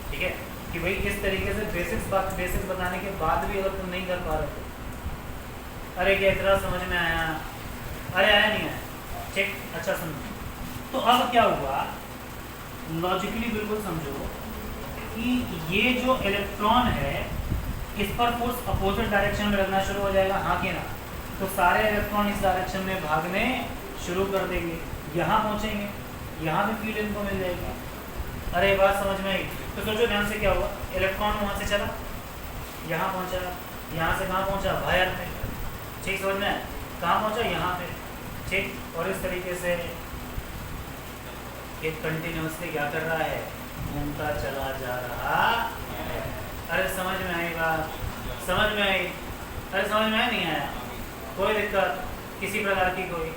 ठीक है, कि भाई इस तरीके से बेसिक्स बताने के बाद भी अगर तुम नहीं कर पा रहे तो। अरे क्या इतना समझ में आया? अरे आया नहीं आया? ठीक, अच्छा सुनो। तो अब क्या हुआ, लॉजिकली बिल्कुल समझो कि ये जो इलेक्ट्रॉन है इस पर फोर्स अपोजिट डायरेक्शन में लगना शुरू हो जाएगा, हाँ कि ना? तो सारे इलेक्ट्रॉन इस डायरेक्शन में भागने शुरू कर देंगे, यहाँ पहुँचेंगे, यहाँ भी फील्ड इनको मिल जाएगी। अरे बात समझ में आई? तो सोचो ध्यान से क्या हुआ, इलेक्ट्रॉन वहाँ से चला, यहाँ पहुँचा, यहाँ से कहाँ पहुँचा, वायर पे, ठीक समझ में? कहाँ पहुँचा? यहाँ पे, ठीक। और इस तरीके से ये कंटिन्यूसली क्या कर रहा है, घूमता चला जा रहा है। अरे समझ में आई बात? समझ में आई? अरे समझ में आया नहीं आया? कोई दिक्कत किसी प्रकार की कोई,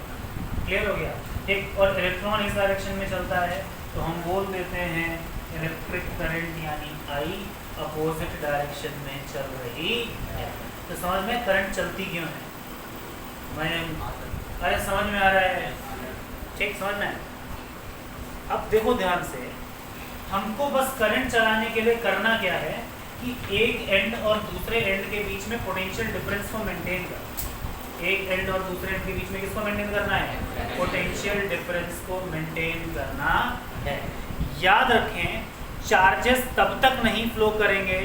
क्लियर हो गया। ठीक, और इलेक्ट्रॉन इस डायरेक्शन में चलता है तो हम बोल देते हैं इलेक्ट्रिक करंट यानी आई अपोजिट डायरेक्शन में चल रही है। तो समझ में करंट चलती क्यों है? अरे समझ में आ रहा है? ठीक, समझ में। अब देखो ध्यान से, हमको बस करंट चलाने के लिए करना क्या है कि एक एंड और दूसरे एंड के बीच में पोटेंशियल डिफरेंस को मेंटेन करना। एक एंड और दूसरे एंड के बीच में किसको मेंटेन करना है? पोटेंशियल डिफरेंस को मेंटेन करना है। याद रखें, चार्जेस तब तक नहीं फ्लो करेंगे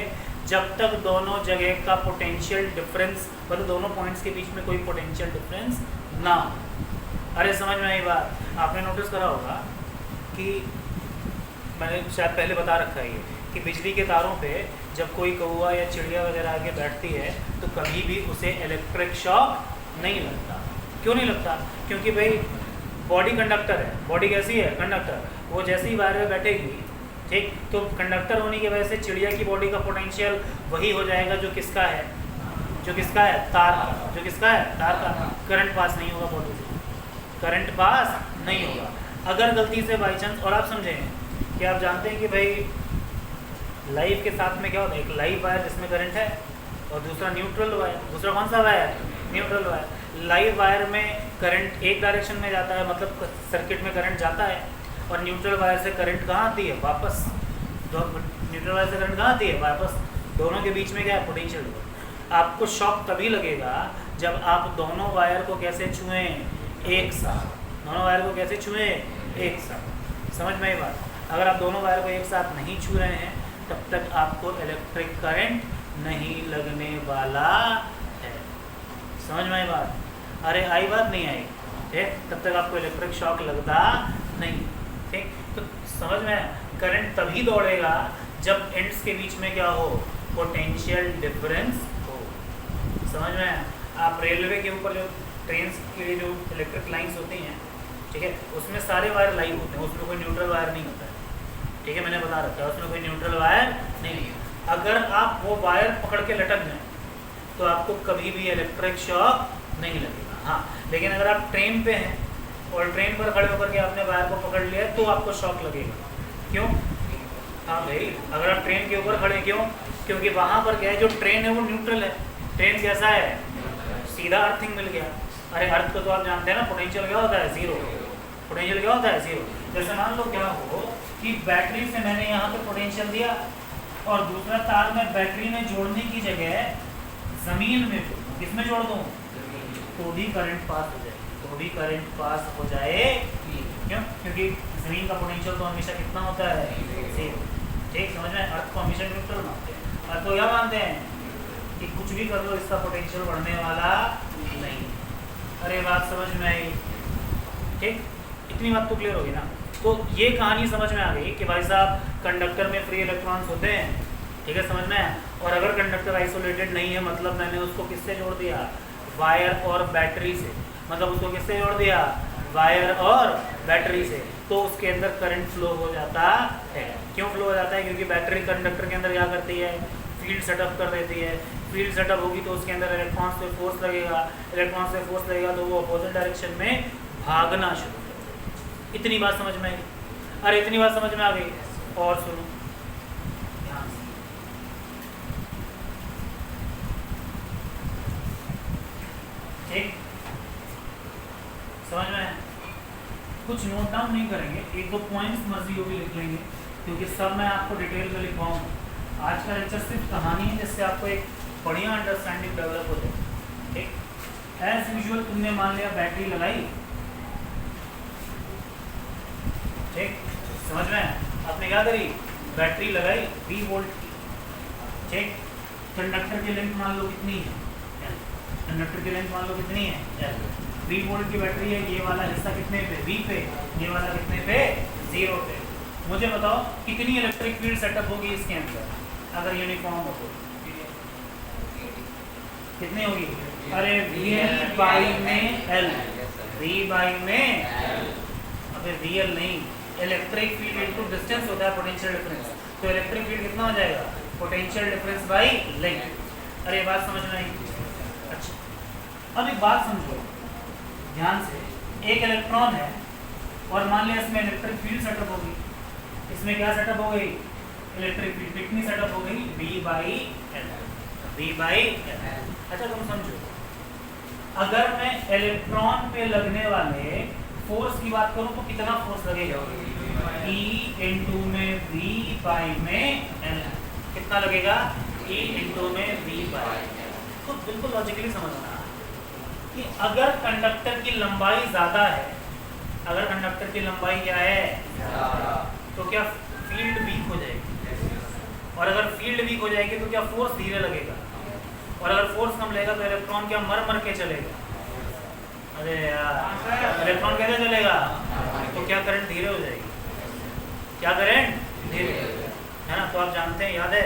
जब तक दोनों जगह का पोटेंशियल डिफरेंस, मतलब दोनों पॉइंट्स के बीच में कोई पोटेंशियल डिफरेंस ना हो। अरे समझ में आई बात? आपने नोटिस करा होगा कि मैंने शायद पहले बता रखा है ये कि बिजली के तारों पे जब कोई कौवा या चिड़िया वगैरह आके बैठती है तो कभी भी उसे इलेक्ट्रिक शॉक नहीं लगता। क्यों नहीं लगता? क्योंकि भाई बॉडी कंडक्टर है। बॉडी कैसी है? कंडक्टर। वो जैसे ही वायर में बैठेगी, ठीक, तो कंडक्टर होने की वजह से चिड़िया की बॉडी का पोटेंशियल वही हो जाएगा जो किसका है? जो किसका है? तार का। जो किसका है? तार का। करंट पास नहीं होगा बॉडी से, करंट पास नहीं होगा। अगर गलती से बाई चांस, और आप समझें कि आप जानते हैं कि भाई लाइव के साथ में क्या होता है, एक लाइव वायर जिसमें करंट है और दूसरा न्यूट्रल वायर। दूसरा कौन सा wire? Neutral wire. Live wire में करंट एक डायरेक्शन में जाता है, मतलब सर्किट में करंट जाता है, और न्यूट्रल वायर से करंट कहाँ आती है? वापस। न्यूट्रल वायर से करंट कहाँ आती है? वापस। दोनों के बीच में क्या है? पोटेंशियल। आपको शॉक तभी लगेगा जब आप दोनों वायर को कैसे छुएं? एक साथ। दोनों वायर को कैसे छुएं? एक साथ। समझ में आई बात? अगर आप दोनों वायर को एक साथ नहीं छू रहे हैं तब तक आपको इलेक्ट्रिक करंट नहीं लगने वाला है। समझ में आई बात? अरे आई बात? नहीं आई? ठीक, तब तक आपको इलेक्ट्रिक शॉक लगता नहीं। ठीक, तो समझ में, करंट तभी दौड़ेगा जब एंड्स के बीच में क्या हो? पोटेंशियल डिफरेंस हो। समझ में? आप रेलवे के ऊपर जो ट्रेन के लिए जो इलेक्ट्रिक लाइंस होती हैं, ठीक है, उसमें सारे वायर लाइव होते हैं, उसमें कोई न्यूट्रल वायर नहीं होता है। ठीक है, मैंने बता रखा है उसमें कोई न्यूट्रल वायर नहीं है। अगर आप वो वायर पकड़ के लटक जाए तो आपको कभी भी इलेक्ट्रिक शॉक नहीं लगेगा। हाँ, लेकिन अगर आप ट्रेन पे हैं और ट्रेन पर खड़े होकर के आपने वायर को पकड़ लिया तो आपको शॉक लगेगा। क्यों? हाँ भाई, अगर आप ट्रेन के ऊपर खड़े, क्यों? क्योंकि वहाँ पर क्या है, जो ट्रेन है वो न्यूट्रल है। ट्रेन कैसा है? सीधा अर्थिंग मिल गया। अरे अर्थ को तो आप जानते हैं ना, पोटेंशियल क्या होता है? जीरो। पोटेंशियल क्या होता है? जीरो। जैसे मान लो क्या हो कि बैटरी से मैंने यहाँ पे पोटेंशियल दिया और दूसरा तार में बैटरी में जोड़ने की जगह जमीन में जोड़ दूँ। किसमें जोड़ दूँ? तो भी करंट पास हो जाए, तो भी करंट पास हो जाए। क्यों? क्योंकि जमीन का पोटेंशियल तो हमेशा कितना होता है? जीरो। ठीक, समझ में? अर्थ को हमेशा न्यूट्रल मानते हैं। अर्थ को क्या मानते हैं? कि कुछ भी कर लो इसका पोटेंशियल बढ़ने वाला नहीं। अरे बात समझ में आई? ठीक, इतनी बात तो क्लियर होगी ना? तो ये कहानी समझ में आ गई कि भाई साहब कंडक्टर में फ्री इलेक्ट्रॉन्स होते हैं। ठीक है, समझ में? और अगर कंडक्टर आइसोलेटेड नहीं है, मतलब मैंने उसको किससे जोड़ दिया? वायर और बैटरी से। मतलब उसको किससे जोड़ दिया? वायर और बैटरी से। तो उसके अंदर करंट फ्लो हो जाता है। क्यों फ्लो हो जाता है? क्योंकि बैटरी कंडक्टर के अंदर क्या करती है? फील्ड सेटअप कर देती है। फील्ड सेटअप होगी तो उसके अंदर इलेक्ट्रॉन्स पे फोर्स लगेगा। इलेक्ट्रॉन्स पे फोर्स लगेगा तो वो अपोजिट डायरेक्शन में भागना शुरू कर देगा। इतनी बात समझ में आई? अरे इतनी बात समझ में आ गई? और सुनो ध्यान से, ठीक, समझ में? कुछ नोट डाउन नहीं करेंगे, एक दो पॉइंट्स मर्जी होगी लिख लेंगे, क्योंकि सब मैं आपको डिटेल में लिखवाऊंगा। आज का लेक्चर सिर्फ कहानी है जिससे आपको एक बढ़िया अंडरस्टैंडिंग डेवलप हो जाए। ठीक, एज यूजुअल तुमने मान लिया बैटरी लगाई। ठीक, समझ में? आपने क्या करी? बैटरी लगाई 20 वोल्ट की। ठीक, कंडक्टर की लेंथ मान लो कितनी है? कंडक्टर की लेंथ मान लो कितनी है? 20 वोल्ट की बैटरी है। ये वाला हिस्सा कितने पे? V पे। ये वाला कितने पे? 0 पे। मुझे बताओ कितनी इलेक्ट्रिक फील्ड सेटअप होगी इसके अंदर अगर यूनिफॉर्म हो तो? कितनी होगी? अरे VL बाई में L। V बाई में अबे VL नहीं, इलेक्ट्रिक फील्ड इनटू डिस्टेंस होता है पोटेंशियल डिफरेंस। तो इलेक्ट्रिक फील्ड कितना हो जाएगा? Potential difference by length. अरे बात समझ में आई? अच्छा, अब एक बात समझो ध्यान से, एक इलेक्ट्रॉन है और मान लिया इसमें इलेक्ट्रिक फील्ड सेटअप हो गई, इसमें क्या सेटअप हो गई, इलेक्ट्रिक फील्ड कितनी सेटअप हो गई, V/L। अच्छा तुम समझो, अगर मैं इलेक्ट्रॉन पे लगने वाले फोर्स की बात करूं तो कितना फोर्स लगेगा, E इंटू में V में L। कितना लगेगा, E इंटू में V/L। तो बिल्कुल लॉजिकली समझना कि अगर कंडक्टर की लंबाई ज़्यादा है, अगर कंडक्टर की लंबाई क्या है, तो क्या फील्ड वीक हो जाएगी, और अगर फील्ड वीक हो जाएगी तो क्या फोर्स धीरे लगेगा, और अगर फोर्स कम लगेगा तो इलेक्ट्रॉन क्या मर के चलेगा। अरे यार, इलेक्ट्रॉन कैसे चलेगा, तो क्या करंट धीरे हो जाएगी, क्या करंट धीरे है ना। तो आप जानते हैं, याद है,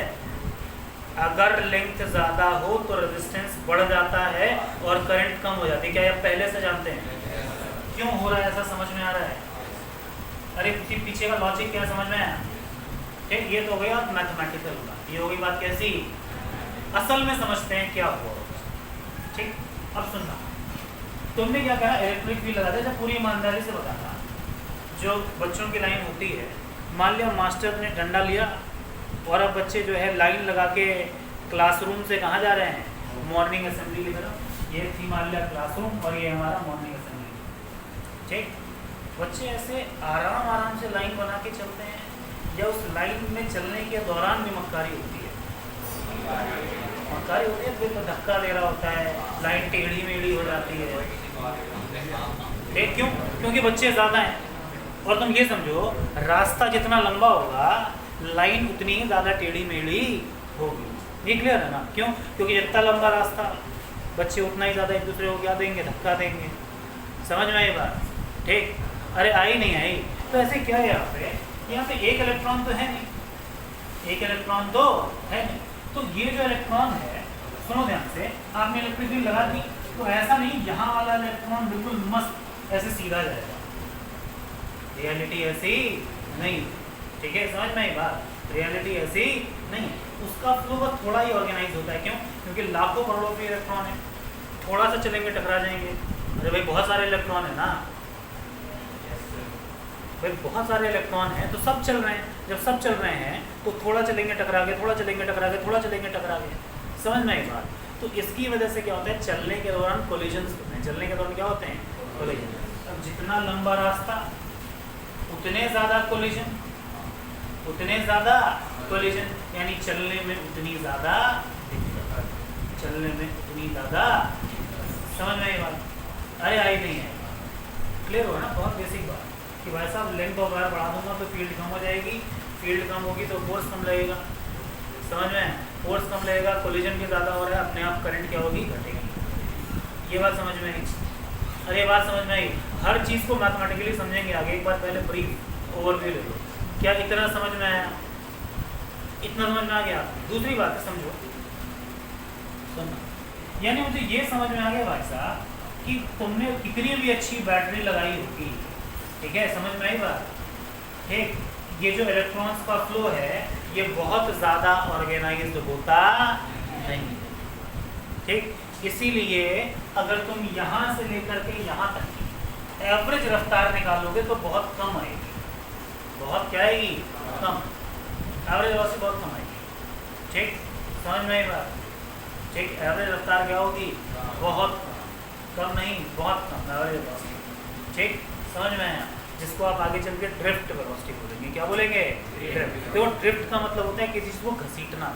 अगर लेंथ ज़्यादा हो तो रेजिस्टेंस बढ़ जाता है और करंट कम हो जाती है। क्या आप पहले से जानते हैं, क्यों हो रहा है ऐसा, समझ में आ रहा है। अरे पीछे का लॉजिक क्या समझ में आया, ठीक। ये तो हो गया मैथमेटिकल बात, ये हो गई बात कैसी, असल में समझते हैं क्या हुआ, ठीक। अब सुनना, तुमने क्या कहा, इलेक्ट्रिक फील्ड लगा दिया। पूरी ईमानदारी से बताना, जो बच्चों की लाइन होती है, मान लिया मास्टर ने डंडा लिया और अब बच्चे जो है लाइन लगा के क्लासरूम से कहाँ जा रहे हैं, मॉर्निंग असेंबली की तरफ। ये थी मान लिया क्लासरूम और ये हमारा मॉर्निंग असेंबली, ठीक। बच्चे ऐसे आराम से लाइन बना के चलते हैं, या उस लाइन में चलने के दौरान भी मक्कारी होती है, मक्कारी होती है, फिर तो धक्का दे रहा होता है, लाइन टेढ़ी मेढ़ी हो जाती है, ठीक। क्यों, क्योंकि बच्चे ज़्यादा हैं। और तुम ये समझो, रास्ता जितना लंबा होगा लाइन उतनी ही ज़्यादा टेढ़ी मेढ़ी होगी। ये क्लियर है ना, क्यों, क्योंकि जितना लंबा रास्ता बच्चे उतना ही ज़्यादा एक दूसरे को क्या देंगे, धक्का देंगे। समझ में आई बात, ठीक। अरे आई नहीं आई, तो ऐसे क्या है, यहाँ पे एक इलेक्ट्रॉन तो है नहीं, एक इलेक्ट्रॉन तो है नहीं। तो ये जो इलेक्ट्रॉन है, सुनो ध्यान से, आपने इलेक्ट्रिक फील्ड लगा दी, तो ऐसा नहीं यहाँ वाला इलेक्ट्रॉन बिल्कुल मस्त ऐसे सीधा जाएगा, रियलिटी ऐसी नहीं, ठीक है। समझ में आई बात, रियलिटी ऐसी नहीं, उसका फ्लो बस थोड़ा ही ऑर्गेनाइज होता है। क्यों, क्योंकि लाखों करोड़ों के इलेक्ट्रॉन है, थोड़ा सा चलेंगे टकरा जाएंगे। अरे भाई बहुत सारे इलेक्ट्रॉन है ना भाई, बहुत सारे इलेक्ट्रॉन हैं, तो सब चल रहे हैं। जब सब चल रहे हैं तो थोड़ा चलेंगे टकरा गए, थोड़ा चलेंगे टकरा गए, थोड़ा चलेंगे टकरा गए। समझ में आई बात। तो इसकी वजह से क्या होता है, चलने के दौरान कोलिजन्स होते हैं। चलने के दौरान क्या होते हैं, कोलिजन। अब जितना लंबा रास्ता उतने ज़्यादा कोलिजन, उतने ज़्यादा कोलिजन, यानी चलने में उतनी ज़्यादा दिक्कत, चलने में उतनी ज़्यादा। समझ में आई बात, अरे आई नहीं है, क्लियर हो ना। बहुत बेसिक बात कि भाई साहब लेंथ ऑफ वायर बढ़ा दूंगा तो फील्ड कम हो जाएगी, फील्ड कम होगी तो फोर्स कम लगेगा। समझ में, फोर्स कम लगेगा, कोलिजन भी ज़्यादा हो रहा है, अपने आप करंट क्या होगी, घटेगी। ये बात समझ में आई। अरे ये बात समझ में आई। हर चीज़ को मैथमेटिकली समझेंगे आगे। एक बार पहले ब्रीफ ओवरव्यू ले लो। क्या इतना समझ में आया, इतना समझ में आ गया। दूसरी बात है, समझो, सुनना, यानी मुझे ये समझ में आ गया भाई साहब कि तुमने कितनी भी अच्छी बैटरी लगाई होगी, ठीक है, समझ में आई बात, ठीक। ये जो इलेक्ट्रॉन्स का फ्लो है ये बहुत ज़्यादा ऑर्गेनाइज्ड होता नहीं, ठीक। इसीलिए अगर तुम यहाँ से लेकर के यहाँ तक की एवरेज रफ्तार निकालोगे तो बहुत कम आएगी। बहुत क्या आएगी, कम, एवरेज वेलोसिटी बहुत कम आएगी, ठीक। समझ में आई बात, ठीक। एवरेज रफ्तार क्या होगी, बहुत कम नहीं, बहुत कम एवरेज वेलोसिटी, ठीक। समझ में आया, जिसको आप आगे चल के ड्रिफ्ट वेलोसिटी बोलेंगे। क्या बोलेंगे, ड्रिफ्ट। तो ड्रिफ्ट का मतलब होता है कि जिसको घसीटना।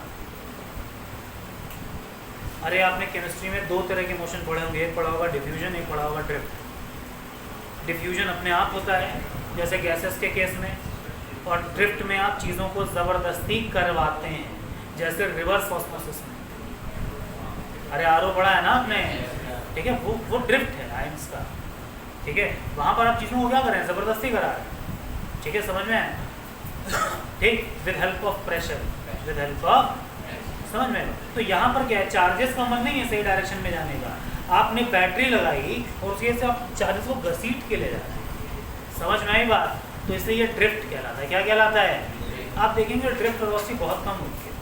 अरे आपने केमिस्ट्री में दो तरह के मोशन पढ़े होंगे, एक पढ़ा होगा डिफ्यूजन, एक पढ़ा होगा ड्रिफ्ट। डिफ्यूजन अपने आप होता है जैसे गैसेस के केस में, और ड्रिफ्ट में आप चीज़ों को ज़बरदस्ती करवाते हैं जैसे रिवर्स ऑस्मोसिस में। अरे आरओ पढ़ा है ना आपने, ठीक है, वो ड्रिफ्ट है आयंस का, ठीक है। वहाँ पर आप चीज़ों को क्या कर रहे हैं, ज़बरदस्ती करा रहे हैं, ठीक है। समझ में आया, ठीक। With help of pressure, with help of, समझ में। तो यहाँ पर क्या है, चार्जेस का मन नहीं है सही डायरेक्शन में जाने का। आपने बैटरी लगाई और उसके से आप चार्जेस को घसीट के ले जा रहे हैं। समझ में आई बात। तो इसलिए ये ड्रिफ्ट कहलाता है। क्या कहलाता है, आप देखेंगे ड्रिफ्ट वेलोसिटी बहुत कम होती है,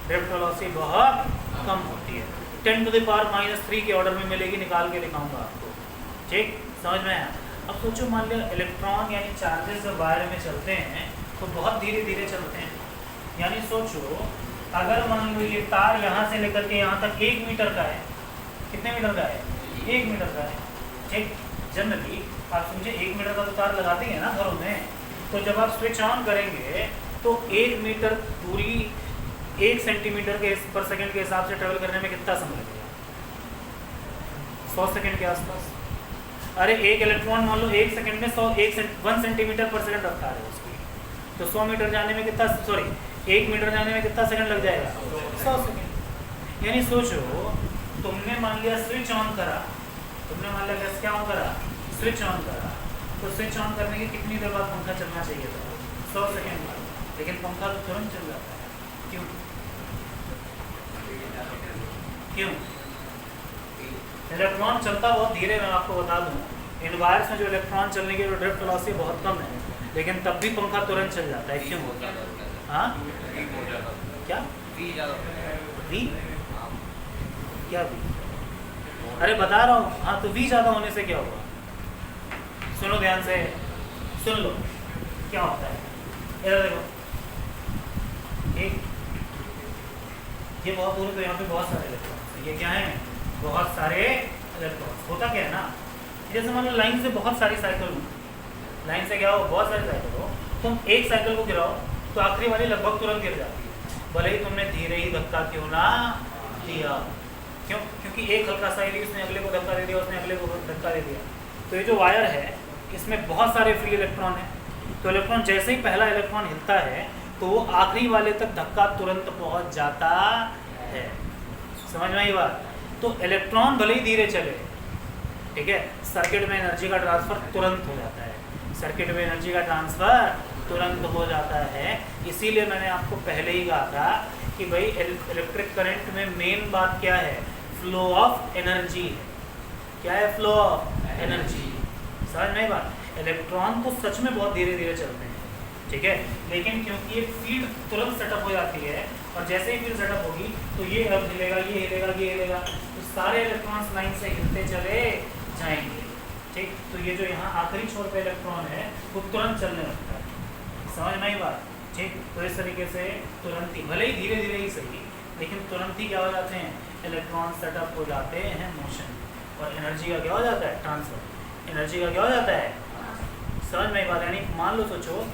ड्रिफ्ट वेलोसिटी बहुत कम होती है, 10⁻³ के ऑर्डर में मिलेगी, निकाल के दिखाऊंगा आपको। ठीक, समझ में आया? अब सोचो, मान लिया इलेक्ट्रॉन यानी चार्जेस जब वायर में चलते हैं तो बहुत धीरे धीरे चलते हैं। यानी सोचो, अगर मान लो ये तार यहाँ से लेकर के यहाँ तक 1 मीटर का है, कितने मीटर का है? 1 मीटर का है। ठीक, जनरली आप समझे 1 मीटर का तो तार लगाते हैं ना घरों में, तो जब आप स्विच ऑन करेंगे तो 1 मीटर दूरी 1 सेंटीमीटर के पर सेकंड के हिसाब से ट्रेवल करने में कितना समय लगेगा? 100 सेकंड के आसपास। अरे एक इलेक्ट्रॉन मान लो 1 सेकंड में 1 सेंटीमीटर पर सेकंड रफ्तार है उसकी, तो 100 मीटर जाने में कितना, सॉरी 1 मीटर जाने में कितना सेकंड लग जाएगा? 100 सेकंड। यानी सोचो, तुमने मान लिया स्विच ऑन करा, तुमने मान लिया गैस क्या ऑन करा? स्विच ऑन करा, तो स्विच ऑन करने की कितनी देर बाद पंखा चलना चाहिए था? 100 सेकंड बाद, लेकिन पंखा तो तुरंत चल जाता है। क्यों? क्यों? इलेक्ट्रॉन चलता बहुत धीरे, मैं आपको बता दूं, इन वायर्स में जो इलेक्ट्रॉन चलने की ड्रिफ्ट वेलोसिटी बहुत कम है, लेकिन तब भी पंखा तुरंत चल जाता है। क्यों? हाँ, क्या वी? क्या वी? अरे बता रहा हूँ। हाँ, तो वी ज़्यादा होने से क्या होगा? सुनो ध्यान से, सुन लो क्या होता है। इधर देखो, एक ये बहुत दूर, तो यहाँ पे बहुत सारे इलेक्ट्रॉन्स, ये क्या है? बहुत सारे इलेक्ट्रॉन्स। होता क्या है ना, जैसे मान लो लाइन से बहुत सारी साइकिल हो, लाइन से क्या हो, बहुत सारी साइकिल हो, तुम एक साइकिल को गिराओ तो आखिरी वाली लगभग तुरंत गिर जाती है, भले ही तुमने धीरे ही धक्का क्यों ना दिया। क्यों? क्योंकि एक हल्का सा ही उसने अगले को धक्का दे दिया, उसने अगले को धक्का दे दिया। तो ये जो वायर है इसमें बहुत सारे फ्री इलेक्ट्रॉन है, तो इलेक्ट्रॉन जैसे ही पहला इलेक्ट्रॉन हिलता है तो वो आखिरी वाले तक धक्का तुरंत पहुंच जाता है। समझ में आई बात? तो इलेक्ट्रॉन भले ही धीरे चले, ठीक है, सर्किट में एनर्जी का ट्रांसफर तुरंत हो जाता है, सर्किट में एनर्जी का ट्रांसफर तुरंत हो जाता है। इसीलिए मैंने आपको पहले ही कहा था कि भाई इलेक्ट्रिक करंट में मेन बात क्या है? फ्लो ऑफ एनर्जी है। क्या है? Flow of energy. समझ में आई बात? इलेक्ट्रॉन तो सच में बहुत धीरे धीरे चलते हैं, ठीक है, लेकिन क्योंकि ये फील्ड तुरंत सेटअप हो जाती है, और जैसे ही फील्ड सेटअप होगी तो ये अब हिलेगा, ये हिलेगा, ये हिलेगा, तो सारे इलेक्ट्रॉन्स लाइन से हिलते चले जाएंगे। ठीक, तो ये जो यहाँ आखिरी छोर पे इलेक्ट्रॉन है वो तुरंत चलने लगता है। समझ में आई बात? ठीक, तो इस तरीके से तुरंत ही, भले ही धीरे धीरे ही सही, लेकिन तुरंत ही क्या हो जाते हैं? इलेक्ट्रॉन सेटअप हो जाते हैं मोशन, और एनर्जी का क्या हो जाता है? ट्रांसफर। एनर्जी का क्या हो जाता है? समझ में आई बात? यानी मान लो, सोचो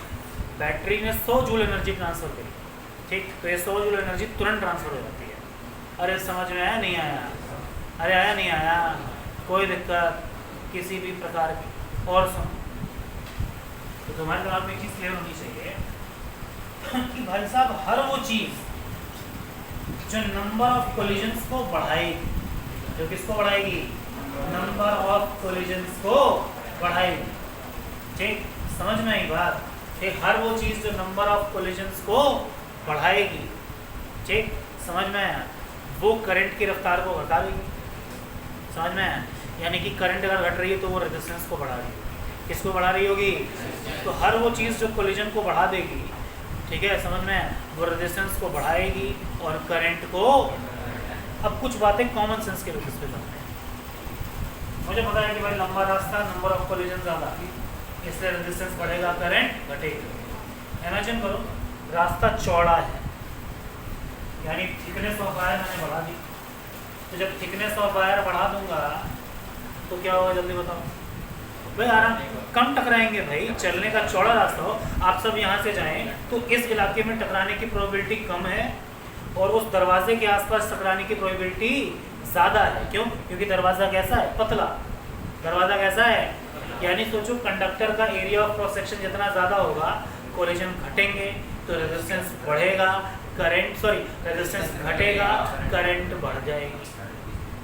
बैटरी ने 100 जूल एनर्जी ट्रांसफर करी, ठीक, तो ये 100 जूल एनर्जी तुरंत ट्रांसफर हो जाती है। अरे समझ में आया नहीं आया? अरे आया नहीं आया? कोई दिक्कत किसी भी प्रकार की? और सुन, तो तुम्हारे दिमाग में एक चीज़ क्लियर होनी चाहिए कि भाई साहब, हर वो चीज़ जो नंबर ऑफ कोलिजन्स को बढ़ाएगी, जो किसको बढ़ाएगी? नंबर ऑफ कोलिजन्स को बढ़ाएगी। ठीक, समझ में आई बात? हर वो चीज़ जो नंबर ऑफ कोलिजन्स को बढ़ाएगी, ठीक, समझ में आया, वो करंट की रफ्तार को घटा देगी। समझ में आया? यानी कि करंट अगर घट रही है तो वो रेजिस्टेंस को बढ़ा रही है। किसको बढ़ा रही होगी? तो हर वो चीज़ जो कोलिजन को बढ़ा देगी, ठीक है, समझ में आया, वो रेजिस्टेंस को बढ़ाएगी और करंट को। अब कुछ बातें कॉमन सेंस के बेसिस पे करते हैं। मुझे पता है कि भाई लंबा रास्ता, नंबर ऑफ कोलिजन ज़्यादा, इसलिए रेजिस्टेंस बढ़ेगा, करंट घटेगा। इमेजिन करो रास्ता चौड़ा है, यानी थिकनेस ऑफ वायर मैंने बढ़ा दी, तो जब थिकनेस ऑफ वायर बढ़ा दूंगा तो क्या होगा? जल्दी बताओ भाई। आराम, कम टकराएंगे भाई, चलने का चौड़ा रास्ता हो, आप सब यहाँ से जाएं तो इस इलाके में टकराने की प्रोबेबिलिटी कम है, और उस दरवाजे के आसपास टकराने की प्रोबेबिलिटी ज़्यादा है। क्यों? क्योंकि दरवाज़ा कैसा है? पतला। दरवाज़ा कैसा है? यानी सोचो कंडक्टर का एरिया ऑफ क्रॉस सेक्शन जितना ज़्यादा होगा, कोलिजन घटेंगे तो रेजिस्टेंस बढ़ेगा, करंट, सॉरी, रेजिस्टेंस घटेगा, करंट बढ़ जाएगी।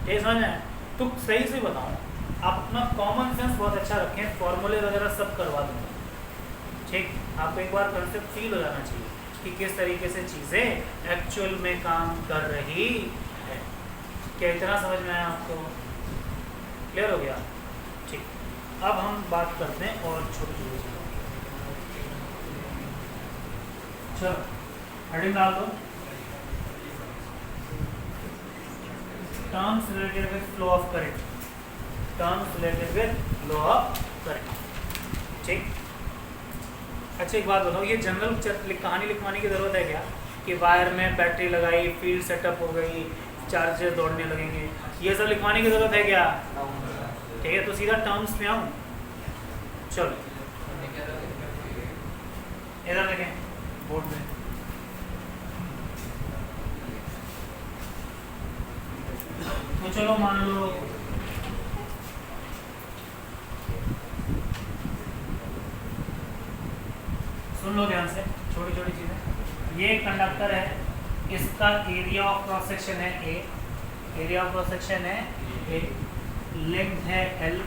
ठीक समझ में? तो सही से बताऊँ, अपना कॉमन सेंस बहुत अच्छा रखें, फॉर्मूले वगैरह सब करवा दूँगा, ठीक, आपको एक बार कंसेप्ट फील हो जाना चाहिए कि किस तरीके से चीज़ें एक्चुअल में काम कर रही है। क्या इतना समझ में आया आपको? क्लियर हो गया? ठीक, अब हम बात करते हैं और छोटी छोटी चीज़ों की। चलो हेडिंग डाल दो। Terms related with flow of current, terms related with flow of current, ठीक। अच्छा एक बात बताओ, ये जनरल कहानी लिखवाने की ज़रूरत है क्या कि वायर में बैटरी लगाई, फील्ड सेटअप हो गई, चार्जर दौड़ने लगेंगे, ये सब लिखवाने की ज़रूरत है क्या? ठीक है, तो सीधा टर्म्स में आऊँ। चलो इधर देखें बोर्ड में, तो चलो मान लो सुन लो ध्यान से, छोटी छोटी चीज़ें। ये कंडक्टर है, इसका एरिया ऑफ क्रॉस सेक्शन है ए, एरिया ऑफ क्रॉस सेक्शन है ए, लेंथ है एल,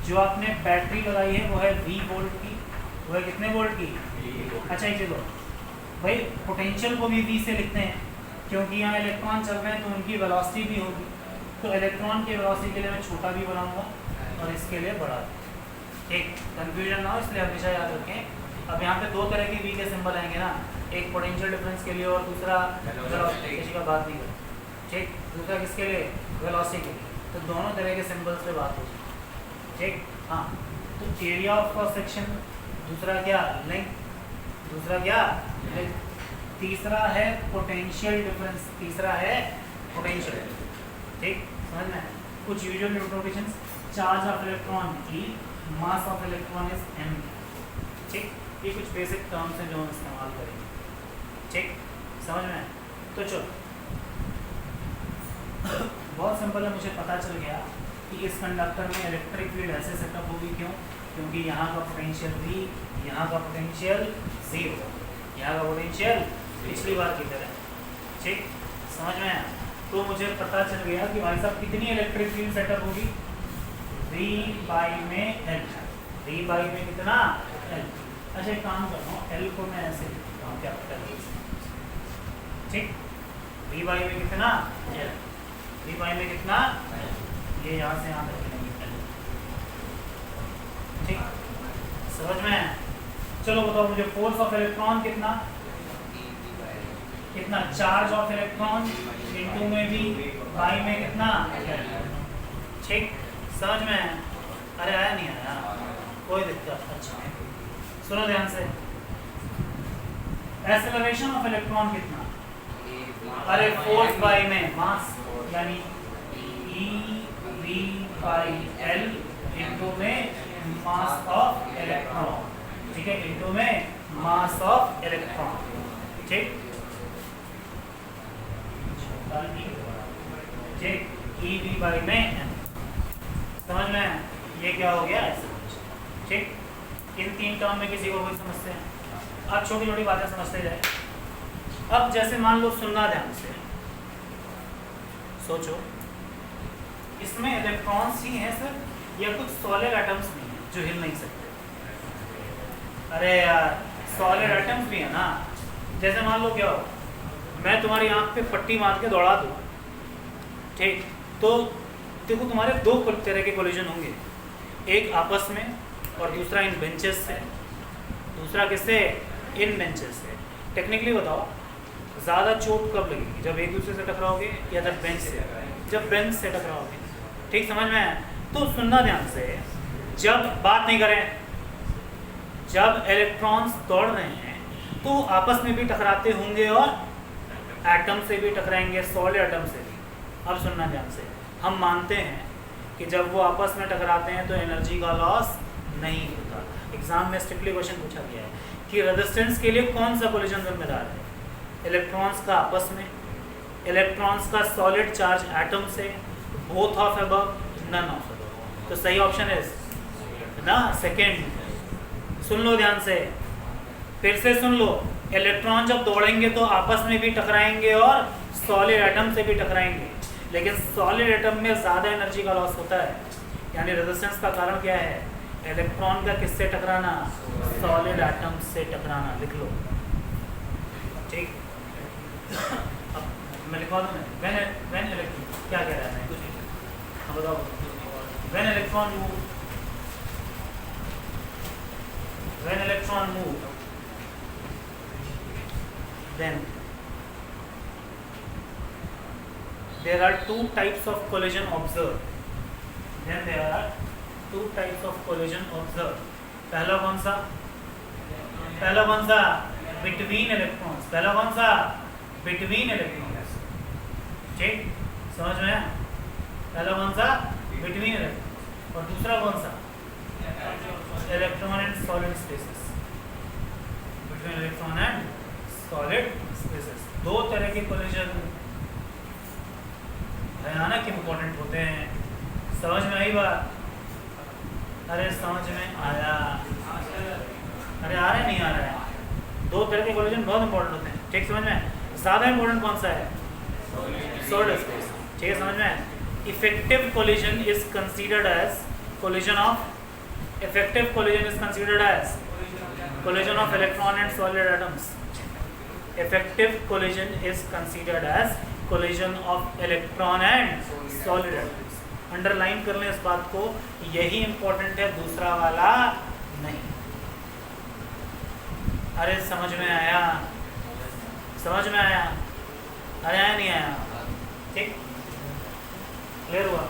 जो आपने बैटरी लगाई है वो है V वोल्ट की, वो है कितने वोल्ट की? अच्छा ये चलो भाई, पोटेंशियल को भी V से लिखते हैं क्योंकि यहाँ इलेक्ट्रॉन चल रहे हैं तो उनकी वेलोसिटी भी होगी, तो इलेक्ट्रॉन की वेलोसिटी के लिए मैं छोटा भी बनाऊंगा और इसके लिए बड़ा। ठीक, कंफ्यूजन ना हो इसलिए हमेशा याद रखें। अब यहाँ पे दो तरह के V के सिंबल आएंगे ना, एक पोटेंशियल डिफरेंस के लिए और दूसरा किसी का बात नहीं करें, ठीक, दूसरा किसके लिए? वेलोसिटी के लिए। तो दोनों तरह के सिंबल्स पे बात होगी, ठीक। हाँ, तो एरिया ऑफ क्रॉस सेक्शन, दूसरा क्या? लेंथ, दूसरा क्या? लेंथ, तीसरा है पोटेंशियल डिफरेंस, तीसरा है पोटेंशियल, ठीक, समझ में? कुछ usual notations, charge of electron E, mass of electron is m, ठीक। ये कुछ बेसिक टर्म्स हैं जो हम इस्तेमाल करेंगे, ठीक, समझ में? तो चलो बहुत सिंपल है, मुझे पता चल गया कि इस कंडक्टर में इलेक्ट्रिक फील्ड ऐसे सेटअप होगी, क्यों? क्योंकि यहाँ का पोटेंशियल V, यहाँ का पोटेंशियल 0, यहाँ का पोटेंशियल पिछली बार की तरह, ठीक, समझ में आया? तो मुझे पता चल गया कि भाई साहब कितनी इलेक्ट्रिक फील्ड सेटअप होगी? V बाई में L, V बाई में कितना? L। अच्छा एक काम करता हूँ, L को मैं ऐसे लिखता हूँ, क्या पता है, ठीक, V बाई में कितना? L, V बाई में कितना? ये यहाँ से यहाँ तक लेंगे, ठीक, समझ में? चलो बताओ मुझे, फोर्स ऑफ इलेक्ट्रॉन कितना? कितना? चार्ज ऑफ इलेक्ट्रॉन इनटू में भी बाई में कितना? ठीक, समझ में? अरे आया नहीं आया? कोई दिक्कत? अच्छा सुनो ध्यान से, एक्सेलरेशन ऑफ इलेक्ट्रॉन कितना? अरे फोर्स बाई में मास, यानी E बाई L इनटू में मास ऑफ इलेक्ट्रॉन, ठीक है, इनटू में मास ऑफ इलेक्ट्रॉन, ठीक, ठीक, EV बाई में M, समझ में? ये क्या हो गया? ठीक, इन तीन टर्म में किसी को कोई समस्या है? अब छोटी छोटी बातें समझते जाए। अब जैसे मान लो, सुनना ध्यान से, सोचो, इसमें इलेक्ट्रॉन्स ही हैं सर या कुछ सॉलिड एटम्स भी हैं जो हिल नहीं सकते? अरे यार सॉलिड एटम्स भी है ना। जैसे मान लो क्या हो, मैं तुम्हारी आंख पे पट्टी मार के दौड़ा दूँ, ठीक, तो देखो तुम्हारे दो तरह के कोलिजन होंगे, एक आपस में और दूसरा इन बेंचेस से, दूसरा किससे? इन बेंचेस से। टेक्निकली बताओ ज़्यादा चोट कब लगेगी? जब एक दूसरे से टकराओगे या जब बेंच से? जब बेंच से टकराओगे, ठीक, समझ में? तो सुनना ध्यान से, जब बात नहीं करें, जब इलेक्ट्रॉन्स दौड़ रहे हैं तो आपस में भी टकराते होंगे और एटम से भी टकराएंगे, सॉलिड एटम से भी। अब सुनना ध्यान से, हम मानते हैं कि जब वो आपस में टकराते हैं तो एनर्जी का लॉस नहीं होता। एग्जाम में स्ट्रिक्टली क्वेश्चन पूछा गया है कि रेजिस्टेंस के लिए कौन सा कोलिजन जिम्मेदार है? इलेक्ट्रॉन्स का आपस में, इलेक्ट्रॉन्स का सॉलिड चार्ज एटम से, both of above, none of above. तो सही ऑप्शन है ना सेकंड। सुन लो ध्यान से, फिर से सुन लो, इलेक्ट्रॉन जब दौड़ेंगे तो आपस में भी टकराएंगे और सॉलिड एटम से भी टकराएंगे, लेकिन सॉलिड एटम में ज़्यादा एनर्जी का लॉस होता है। यानी रेजिस्टेंस का कारण क्या है? इलेक्ट्रॉन का किससे टकराना? सॉलिड एटम से टकराना। लिख लो, ठीक। अब मैं लिखवा दूँ ना, व्हेन इलेक्ट्रॉन, क्या कह रहा है? कुछ नहीं, हाँ बताओ। When electron move, when electron move then there are two types of collision observed. Then there are two types of collision observed. पहला कौन सा? between electrons. पहला कौन सा? between electrons. ठीक, समझ में आया? पहला कौन सा? between electrons. और दूसरा कौन सा? electron and solid spaces. between electron and solid spaces. दो तरह के collision भयानक इम्पोर्टेंट होते हैं. समझ में आई बात? अरे समझ में आया? अरे आ रहा है नहीं आ रहा है? दो तरह के कोलिजन बहुत इंपॉर्टेंट होते हैं. ठीक, समझ में? ज़्यादा इंपॉर्टेंट कौन सा है? Solid space. ठीक है, समझ में? Effective collision is considered as collision of collision of electron and solid atoms. Effective collision is considered as collision of electron and solid atoms. Underline कर लें इस बात को, यही इंपॉर्टेंट है, दूसरा वाला नहीं. अरे समझ में आया? समझ में आया? अरे आया नहीं आया? ठीक, क्लियर हुआ?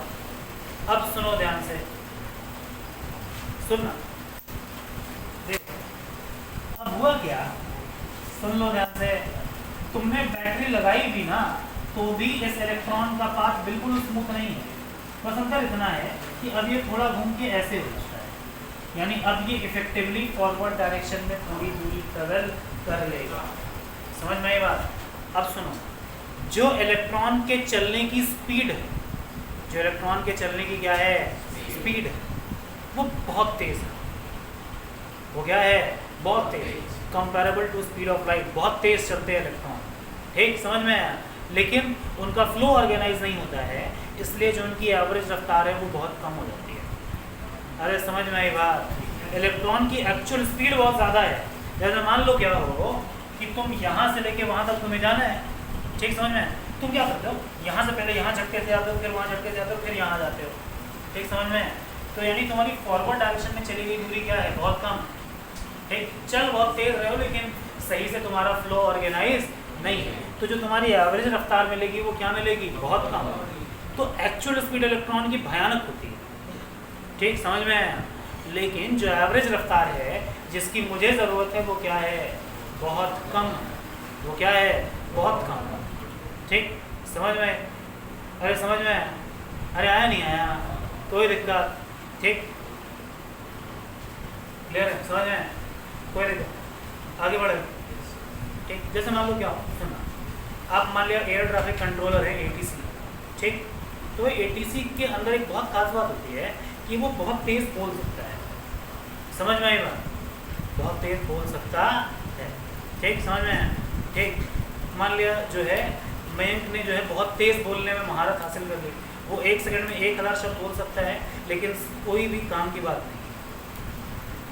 अब सुनो ध्यान से, सुनना. देखो अब हुआ क्या, सुन लो ध्यान से. तुमने बैटरी लगाई भी ना तो भी इस इलेक्ट्रॉन का पाथ बिल्कुल स्मूथ नहीं है. बस अंतर इतना है कि अब ये थोड़ा घूम के ऐसे हो जाता है, यानी अब ये इफेक्टिवली फॉरवर्ड डायरेक्शन में थोड़ी दूरी ट्रेवल कर लेगा. समझ में आई बात? अब सुनो, जो इलेक्ट्रॉन के चलने की स्पीड है, जो इलेक्ट्रॉन के चलने की क्या है? स्पीड है, वो बहुत तेज़ है. वो क्या है? बहुत तेज़. Comparable to speed of light. बहुत तेज़ चलते हैं इलेक्ट्रॉन. ठीक, समझ में आया? लेकिन उनका फ्लो ऑर्गेनाइज नहीं होता है, इसलिए जो उनकी एवरेज रफ्तार है वो बहुत कम हो जाती है. अरे समझ में आई बात? इलेक्ट्रॉन की एक्चुअल स्पीड बहुत ज़्यादा है. जैसे मान लो क्या हो कि तुम यहाँ से लेके वहाँ तक तुम्हें जाना है. ठीक, समझ में? तुम क्या करते हो? यहाँ से पहले यहाँ झटके से जाते हो, फिर वहाँ झटके से जाते हो, फिर यहाँ जाते हो. ठीक, समझ में? तो यानी तुम्हारी फॉरवर्ड डायरेक्शन में चली गई दूरी क्या है? बहुत कम. ठीक, चल बहुत तेज़ रहे हो लेकिन सही से तुम्हारा फ्लो ऑर्गेनाइज नहीं है, तो जो तुम्हारी एवरेज रफ्तार मिलेगी वो क्या मिलेगी? बहुत कम. तो एक्चुअल स्पीड इलेक्ट्रॉन की भयानक होती है. ठीक, समझ में आया? लेकिन जो एवरेज रफ्तार है जिसकी मुझे ज़रूरत है वो क्या है? बहुत कम. वो क्या है? बहुत कम. ठीक, समझ में? अरे समझ में आया? अरे आया नहीं आया? कोई दिक्कत? ठीक, क्लियर है? समझ में? कोई दिक्कत? आगे बढ़े. ठीक, जैसे मान लो क्या हो, सुनना. आप मान लिया एयर ट्रैफिक कंट्रोलर है ATC. ठीक, तो ATC के अंदर एक बहुत खास बात होती है कि वो बहुत तेज़ बोल सकता है. समझ में आई बात? बहुत तेज़ बोल सकता है. ठीक, समझ में? ठीक, मान लिया जो है मयंक ने जो है बहुत तेज़ बोलने में महारत हासिल कर ली. वो 1 सेकंड में 1000 शब्द बोल सकता है, लेकिन कोई भी काम की बात नहीं.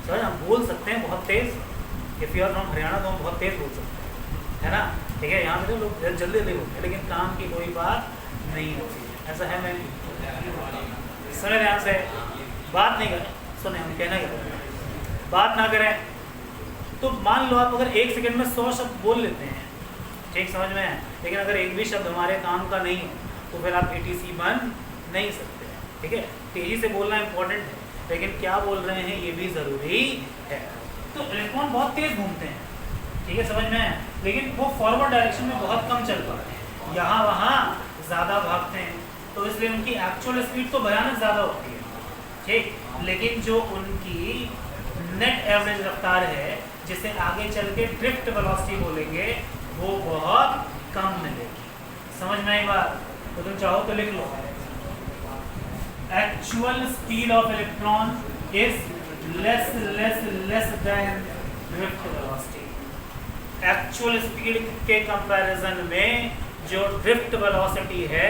समझ, हम बोल सकते हैं बहुत तेज़. If you are from Haryana तो हम बहुत तेज़ बोल सकते हैं, है ना? ठीक है, यहाँ पे तो लोग जल्दी जल्दी बोलते हैं, लेकिन काम की कोई बात नहीं होती. ऐसा है? मैं सुने ध्यान से, बात नहीं करें. सुने, हम कहना क्या, बात ना करें. तो मान लो आप अगर 1 सेकंड में 100 शब्द बोल लेते हैं. ठीक, समझ में है? लेकिन अगर एक भी शब्द हमारे काम का नहीं हो तो फिर आप ATC बन नहीं सकते. ठीक है, तेज़ी से बोलना इंपॉर्टेंट है, लेकिन क्या बोल रहे हैं ये भी ज़रूरी है. तो इलेक्ट्रॉन बहुत तेज़ घूमते हैं. ठीक है, समझ में है? लेकिन वो फॉरवर्ड डायरेक्शन में बहुत कम चल पाते हैं, यहाँ वहाँ ज़्यादा भागते हैं, तो इसलिए उनकी एक्चुअल स्पीड तो भयानक ज़्यादा होती है. ठीक, लेकिन जो उनकी नेट एवरेज रफ्तार है, जिसे आगे चल के ड्रिफ्ट वेलोसिटी बोलेंगे, वो बहुत कम मिलेगी. समझ में आई बात? तो तुम चाहो तो लिख लो, actual speed of electron is less than drift velocity. Actual speed के कंपैरिजन में जो ड्रिफ्ट वेलोसिटी है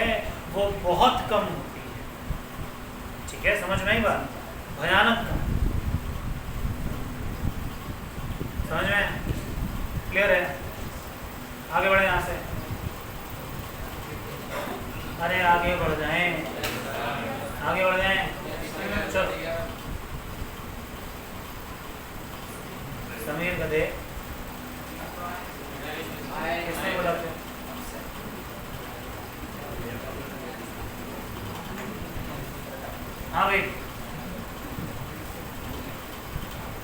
वो बहुत कम होती है. ठीक है, समझ में आई बात? भयानक कम. समझ में? क्लियर है? आगे बढ़े यहाँ से. अरे आगे बढ़ जाएं, आगे बढ़ जाएं. चलो, समीर गधे किसने बोला? हाँ भाई,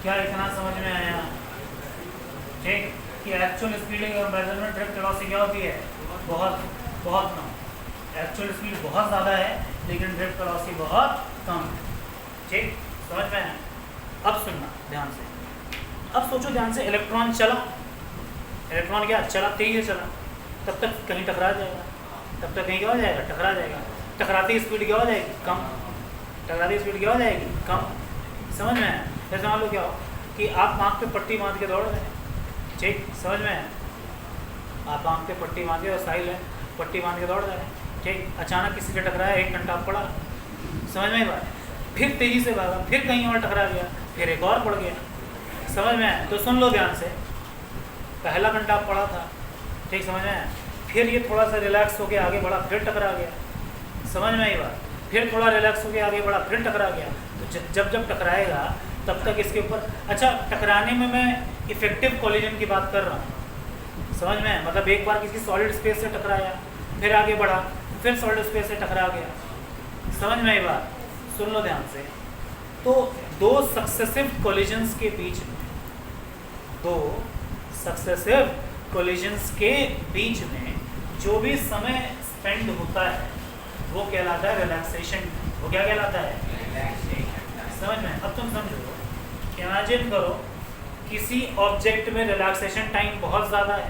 क्या इतना समझ में आया? ठीक, कि एक्चुअल स्पीड के कंपैरिजन में ड्रिफ्ट वेलोसिटी क्या होती है? बहुत बहुत कम। एक्चुअल स्पीड बहुत ज़्यादा है लेकिन ड्रिफ्ट वेलोसिटी बहुत कम है। ठीक, समझ में आया? अब सुनना ध्यान से, अब सोचो ध्यान से, इलेक्ट्रॉन चला, इलेक्ट्रॉन क्या चला, तेज चला, तब तक कहीं टकरा जाएगा, तब तक कहीं क्या हो जाएगा? टकरा जाएगा। टकराती स्पीड क्या हो जाएगी? कम। टकराती स्पीड क्या हो जाएगी? कम। समझ में आया? जैसे मान लो क्या हो कि आप आँख पे पट्टी बांध के दौड़ रहे हैं, ठीक, समझ में आया? आप आँख पे पट्टी बांध के, साइल है, पट्टी बांध के दौड़ रहे हैं, ठीक, अचानक किसी से टकराया, एक घंटा पड़ा, समझ में आई बात? फिर तेज़ी से भागा, फिर कहीं और टकरा गया, फिर एक और पड़ गया, समझ में आया? तो सुन लो ध्यान से, पहला घंटा पड़ा था, ठीक, समझ में आया? फिर ये थोड़ा सा रिलैक्स होकर आगे बढ़ा, फिर टकरा गया, समझ में आई बात? फिर थोड़ा रिलैक्स होकर आगे बढ़ा, फिर टकरा गया। तो जब जब टकराएगा तब तक इसके ऊपर, अच्छा टकराने में मैं इफेक्टिव कोलिजन की बात कर रहा हूँ, समझ में? मतलब एक बार किसी सॉलिड स्पेस से टकराया, फिर आगे बढ़ा, फिर सॉलिड स्पेस से टकरा गया, समझ में आई बात? सुन लो ध्यान से, तो दो सक्सेसिव कोलिजन्स के बीच में, दो सक्सेसिव कोलिजन्स के बीच में जो भी समय स्पेंड होता है वो कहलाता है रिलैक्सेशन। वो क्या कहलाता है? समझ में? अब तुम समझो, इमेजिन करो किसी ऑब्जेक्ट में रिलैक्सेशन टाइम बहुत ज़्यादा है,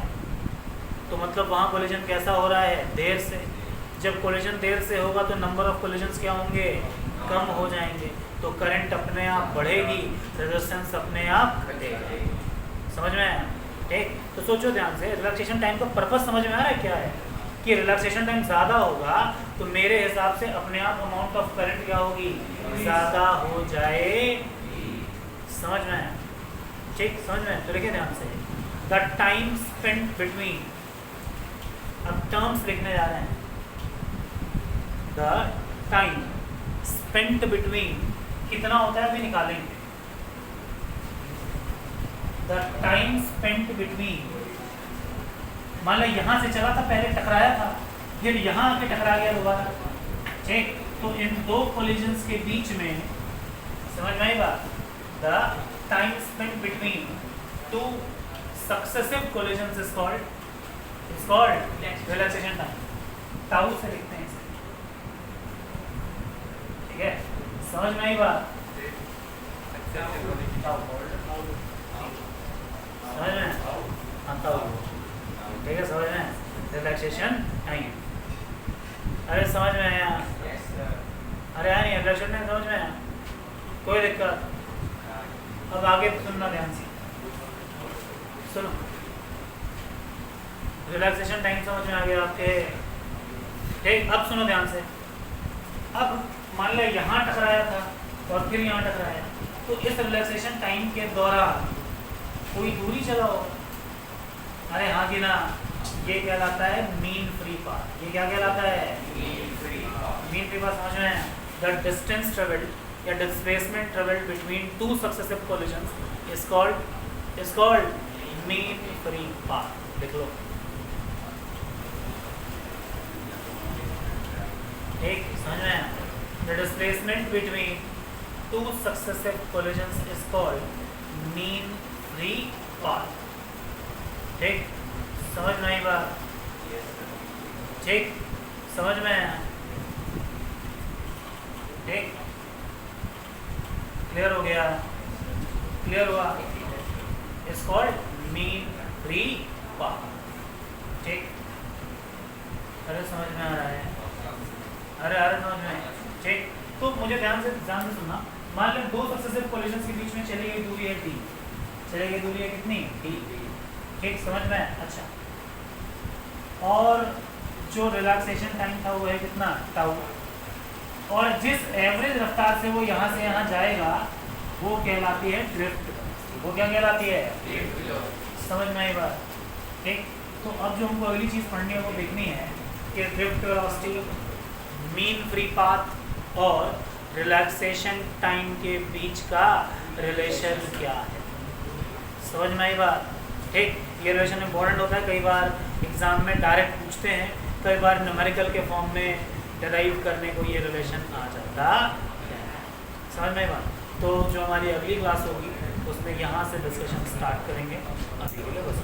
तो मतलब वहाँ कोलिजन कैसा हो रहा है? देर से। जब कोलिजन देर से होगा तो नंबर ऑफ कोलिजन्स क्या होंगे? कम हो जाएंगे, तो करंट अपने आप बढ़ेगी, रेजिस्टेंस अपने आप घटेगा। समझ में आया? ठीक, तो सोचो ध्यान से, रिलैक्सेशन टाइम का पर्पस समझ में आ रहा है क्या है? कि रिलैक्सेशन टाइम ज़्यादा होगा तो मेरे हिसाब से अपने आप अमाउंट ऑफ करंट क्या होगी? ज़्यादा हो जाएगी। समझ में आया? ठीक, समझ में? तो लिखे ध्यान से, द टाइम स्पेंट बिटवीन, अब टर्म्स लिखने जा रहे हैं, द टाइम स्पेंट बिटवीन कितना होता है अभी निकालेंगे। द टाइम स्पेंट बिटवीन, मान लो यहाँ से चला था, पहले टकराया था, फिर यहाँ आके टकरा गया दोबारा, ठीक, तो इन दो कोलिजन्स के बीच में, समझ में आई बात? The time spent between two successive collisions is called relaxation time. Tau से लिखते हैं इसे, ठीक है? समझ में आई बात? समझ में? हाँ, टाउ, ठीक है, समझ में? Relaxation time. अरे समझ में आया? अरे आया नहीं? रिलैक्सेशन टाइम समझ में आया? कोई दिक्कत? अब आगे सुनना ध्यान से, सुनो, रिलैक्सेशन टाइम समझ में आ गया आपके? ठीक, अब सुनो ध्यान से, अब मान लिया यहाँ टकराया था और फिर यहाँ टकराया, तो इस रिलैक्सेशन टाइम के दौरान कोई दूरी चला होगा। अरे हाँ जी ना, ये कहलाता है मीन फ्री पाथ। ये क्या कहलाता है? Mean free path. समझ में? द डिस्टेंस ट्रेवल्ड या displacement travelled between two successive collisions is called mean free path. लिख लो, ठीक, समझ में? The displacement between two successive collisions is called mean free path. ठीक, समझ में आई बात? ठीक, समझ में आया? ठीक, क्लियर हो गया? क्लियर हुआ? It's called mean free path. ठीक, अरे समझ में आ रहा है? अरे समझ में? ठीक, तो मुझे ध्यान से सुनना। मान लो दो सक्सेसिव कोलिजन्स के बीच में चली गई दूरी है डी, चली गई दूरी है कितनी? डी। ठीक, समझ में? अच्छा, और जो रिलैक्सेशन टाइम था वो है कितना? टाउ। और जिस एवरेज रफ्तार से वो यहाँ से यहाँ जाएगा वो कहलाती है ड्रिफ्ट। वो क्या कहलाती है? समझ में आई बात? ठीक, तो अब जो हमको अगली चीज़ पढ़नी है वो देखनी है कि drift velocity, mean free path और रिलैक्सेशन टाइम के बीच का रिलेशन क्या है। समझ में आई बात? ठीक, ये रिलेशन इंपॉर्टेंट होता है, कई बार एग्जाम में डायरेक्ट पूछते हैं, कई बार न्यूमेरिकल के फॉर्म में डिराइव करने को ये रिलेशन आ जाता है। समझ में आई बात? तो जो हमारी अगली क्लास होगी उसमें यहाँ से डिस्कशन स्टार्ट करेंगे। अभी के लिए बस